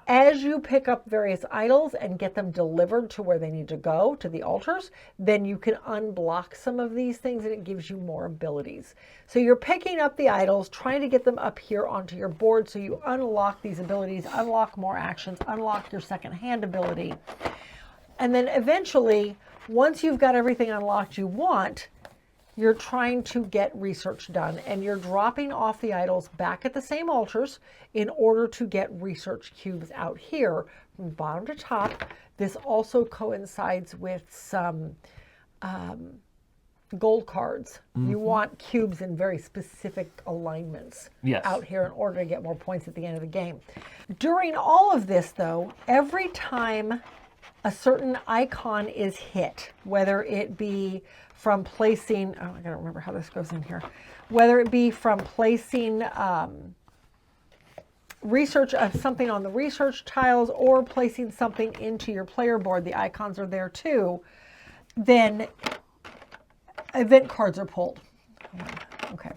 As you pick up various idols and get them delivered to where they need to go, to the altars, then you can unblock some of these things and it gives you more abilities. So you're picking up the idols, trying to get them up here onto your board so you unlock these abilities, unlock more actions, unlock your second hand ability. And then eventually, once you've got everything unlocked you want, you're trying to get research done, and you're dropping off the idols back at the same altars in order to get research cubes out here from bottom to top. This also coincides with some gold cards. You want cubes in very specific alignments out here in order to get more points at the end of the game. During all of this, though, every time a certain icon is hit, whether it be from placing, oh, I gotta remember how this goes in here, whether it be from placing research of something on the research tiles or placing something into your player board, the icons are there too, then event cards are pulled. Okay.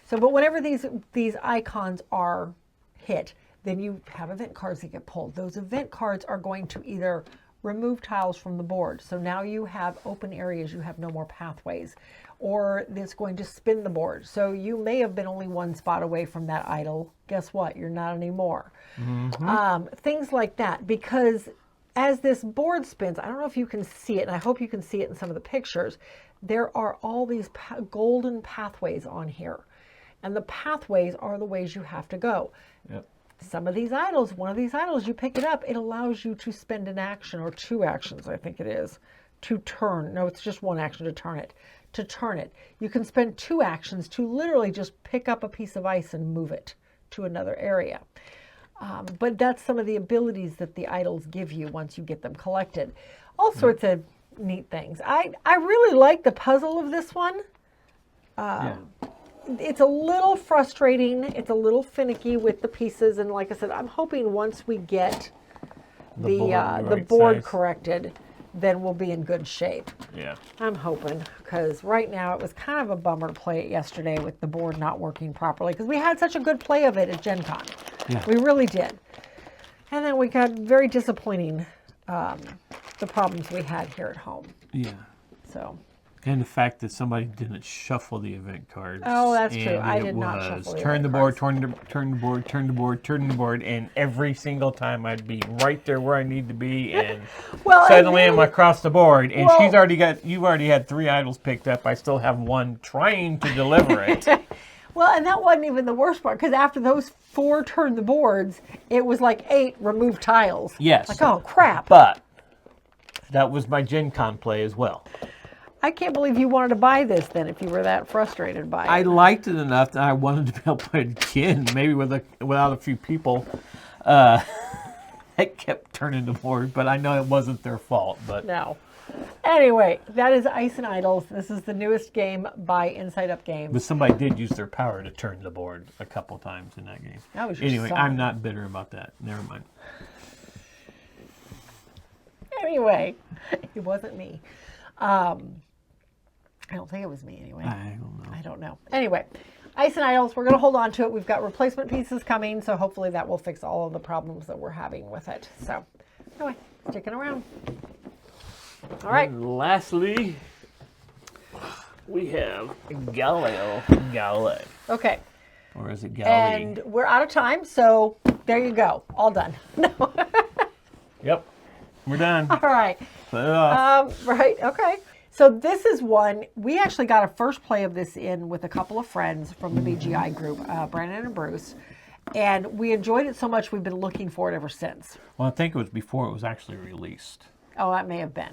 So, but whenever these icons are hit, then you have event cards that get pulled. Those event cards are going to either remove tiles from the board. So now you have open areas, you have no more pathways, or it's going to spin the board. So you may have been only one spot away from that idol. Guess what? You're not anymore. Things like that, because as this board spins, I don't know if you can see it, and I hope you can see it in some of the pictures, there are all these golden pathways on here. And the pathways are the ways you have to go. Yep. Some of these idols, one of these idols, you pick it up, it allows you to spend an action, or 2 actions, I think it is, to turn. No, it's just 1 action to turn it. To turn it. You can spend 2 actions to literally just pick up a piece of ice and move it to another area. But that's some of the abilities that the idols give you once you get them collected. All sorts of neat things. I really like the puzzle of this one. It's a little frustrating. It's a little finicky with the pieces. And like I said, I'm hoping once we get the board corrected, then we'll be in good shape. Yeah. I'm hoping, because right now it was kind of a bummer to play it yesterday with the board not working properly, because we had such a good play of it at Gen Con. Yeah. We really did. And then we got very disappointing, the problems we had here at home. Yeah. So. And the fact that somebody didn't shuffle the event cards. Oh, that's true. I did not shuffle the turn the event board, cards. turn the board, turn the board, turn the board, and every single time I'd be right there where I need to be, and suddenly I'm across the board, and you've already had 3 idols picked up. I still have 1 trying to deliver it. Well, and that wasn't even the worst part, because after those 4 turn the boards, it was like 8 remove tiles. Yes. Like, oh, crap. But that was my Gen Con play as well. I can't believe you wanted to buy this then if you were that frustrated by it. I liked it enough that I wanted to be able to play it again, maybe without a few people. It kept turning the board, but I know it wasn't their fault. But no. Anyway, that is Ice and Idols. This is the newest game by Inside Up Games. But somebody did use their power to turn the board a couple times in that game. That was your anyway, son. I'm not bitter about that. Never mind. Anyway, it wasn't me. I don't think it was me anyway. I don't know. Anyway, Ice and Idols, we're going to hold on to it. We've got replacement pieces coming, so hopefully that will fix all of the problems that we're having with it. So, anyway, sticking around. All right. And lastly, we have Galileo Galilei. Okay. Or is it Galilei? And we're out of time, so there you go. All done. No. Yep. We're done. All right. Put it off. Right. Okay. So this is one, we actually got a first play of this in with a couple of friends from the BGI group, Brandon and Bruce, and we enjoyed it so much we've been looking for it ever since. Well, I think it was before it was actually released. Oh, that may have been.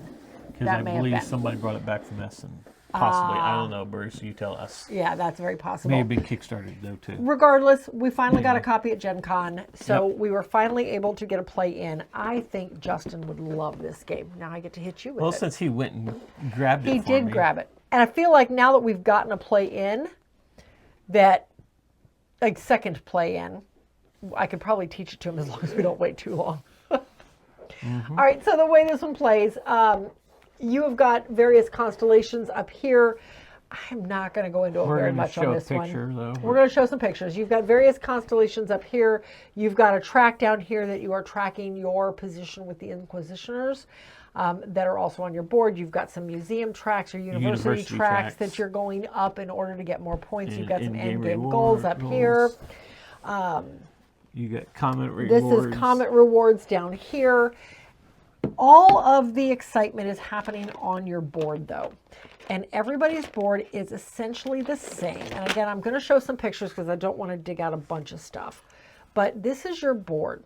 Because I believe somebody brought it back from Essen. Possibly. I don't know, Bruce. You tell us. Yeah, that's very possible. May have been Kickstarted, though, too. Regardless, we finally got a copy at Gen Con, so Yep. we were finally able to get a play in. I think Justin would love this game. Now I get to hit you with it. Well, since he went and grabbed it He for did me. grab it. And I feel like now that we've gotten a play in, that, like, second play in, I could probably teach it to him as long as we don't wait too long. All right, so the way this one plays, you have got various constellations up here. I'm not going to go into it very much on this one. We're going to show some pictures. You've got various constellations up here. You've got a track down here that you are tracking your position with the Inquisitioners that are also on your board. You've got some museum tracks or university tracks that you're going up in order to get more points. You've got some end-game goals up here. You got comet rewards. This is comet rewards down here. All of the excitement is happening on your board, though. And everybody's board is essentially the same. And again, I'm going to show some pictures because I don't want to dig out a bunch of stuff. But this is your board.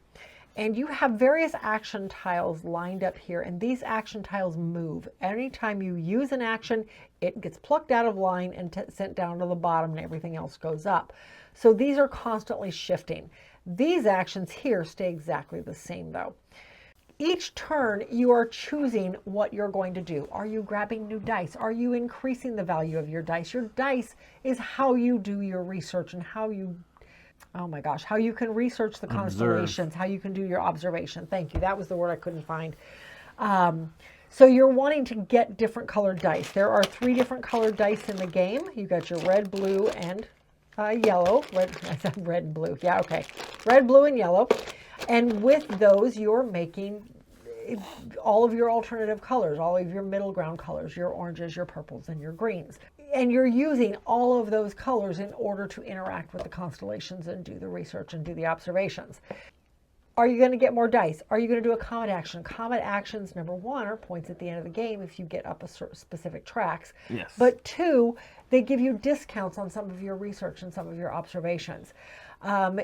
And you have various action tiles lined up here. And these action tiles move. Anytime you use an action, it gets plucked out of line and sent down to the bottom, and everything else goes up. So these are constantly shifting. These actions here stay exactly the same, though. Each turn, you are choosing what you're going to do. Are you grabbing new dice? Are you increasing the value of your dice? Your dice is how you do your research and how you, oh my gosh, how you can research the constellations, how you can do your observation. Thank you. That was the word I couldn't find. So you're wanting to get different colored dice. There are 3 different colored dice in the game. You got your red, blue, and yellow. I said red and blue. Yeah, okay. Red, blue, and yellow. And with those, you're making all of your alternative colors, all of your middle ground colors, your oranges, your purples, and your greens. And you're using all of those colors in order to interact with the constellations and do the research and do the observations. Are you going to get more dice? Are you going to do a comet action? Comet actions, number 1, are points at the end of the game if you get up a specific tracks. Yes. But 2, they give you discounts on some of your research and some of your observations.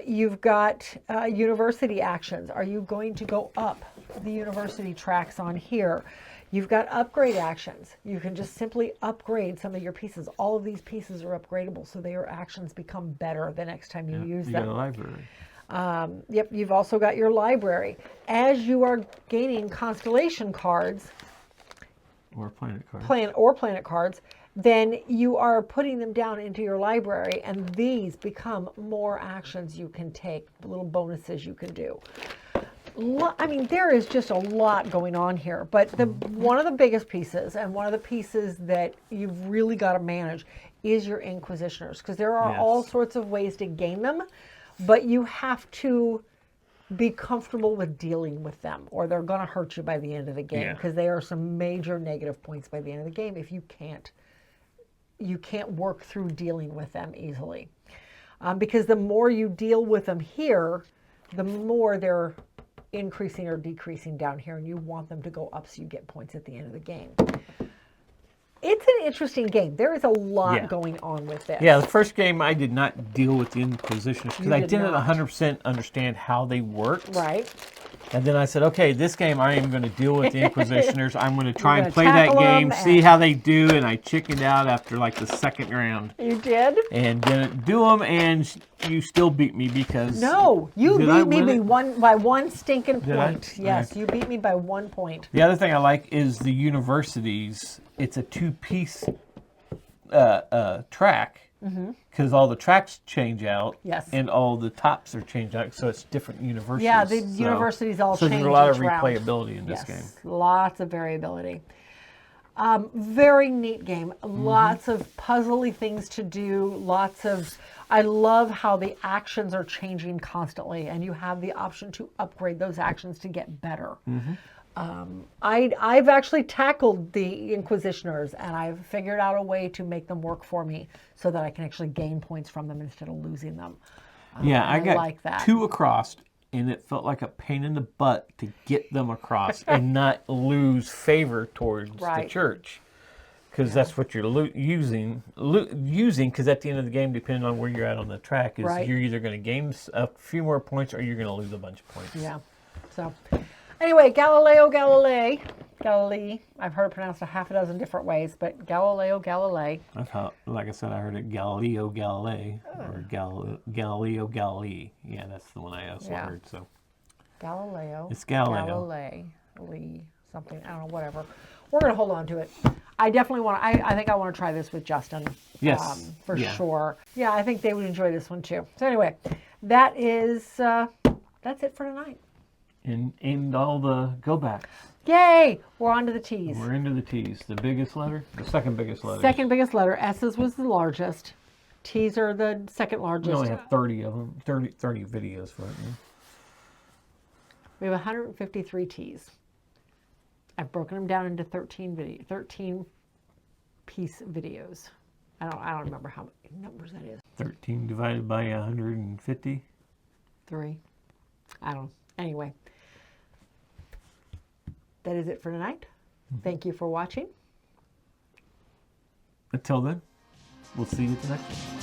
You've got university actions. Are you going to go up the university tracks on here? You've got upgrade actions. You can just simply upgrade some of your pieces. All of these pieces are upgradable, so their actions become better the next time you use them. You got a library. Yep, you've also got your library. As you are gaining constellation cards, or planet cards, planet cards, then you are putting them down into your library, and these become more actions you can take, little bonuses you can do. I mean, there is just a lot going on here, but one of the biggest pieces, and one of the pieces that you've really got to manage, is your Inquisitioners, because there are all sorts of ways to gain them, but you have to be comfortable with dealing with them, or they're going to hurt you by the end of the game, because they are some major negative points by the end of the game if you can't work through dealing with them easily. Because the more you deal with them here, the more they're increasing or decreasing down here, and you want them to go up so you get points at the end of the game. It's an interesting game. There is a lot going on with this. Yeah, the first game I did not deal with the Inquisitions because I didn't 100% understand how they worked. Right. And then I said, okay, this game I am going to deal with the Inquisitioners. I'm going to try and play that game, see how they do, and I chickened out after like the second round. You did? And didn't do them, and you still beat me because... No, you beat me by one stinking point. Yes, you beat me by 1 point. The other thing I like is the universities. It's a 2-piece track. Because all the tracks change out, and all the tops are changed out, so it's different universities. Yeah, the universities all change. So there's a lot of replayability in this game. Lots of variability. Very neat game. Lots of puzzly things to do. I love how the actions are changing constantly, and you have the option to upgrade those actions to get better. I've actually tackled the Inquisitioners, and I've figured out a way to make them work for me so that I can actually gain points from them instead of losing them. I got like that. 2 across, and it felt like a pain in the butt to get them across and not lose favor towards the church. Because that's what you're using, because at the end of the game, depending on where you're at on the track, is you're either going to gain a few more points or you're going to lose a bunch of points. Yeah, so... Anyway, Galileo Galilei. I've heard it pronounced a half a dozen different ways, but Galileo Galilei. Like I said, I heard it Galileo Galilei or Galileo Galilei. Yeah, that's the one I also heard. So Galileo. It's Galileo. Galilei something. I don't know. Whatever. We're gonna hold on to it. I definitely want. I think I want to try this with Justin. Yes. For sure. Yeah, I think they would enjoy this one too. So anyway, that's it for tonight. And all the go-backs. Yay! We're on to the T's. We're into the T's. The biggest letter? The second biggest letter. Second biggest letter. S's was the largest. T's are the second largest. We only have 30 of them. 30 videos for it. Yeah. We have 153 T's. I've broken them down into 13 piece videos. I don't remember how many numbers that is. 13 divided by 150? 3. I don't know. Anyway. That is it for tonight. Thank you for watching. Until then, we'll see you at the next one.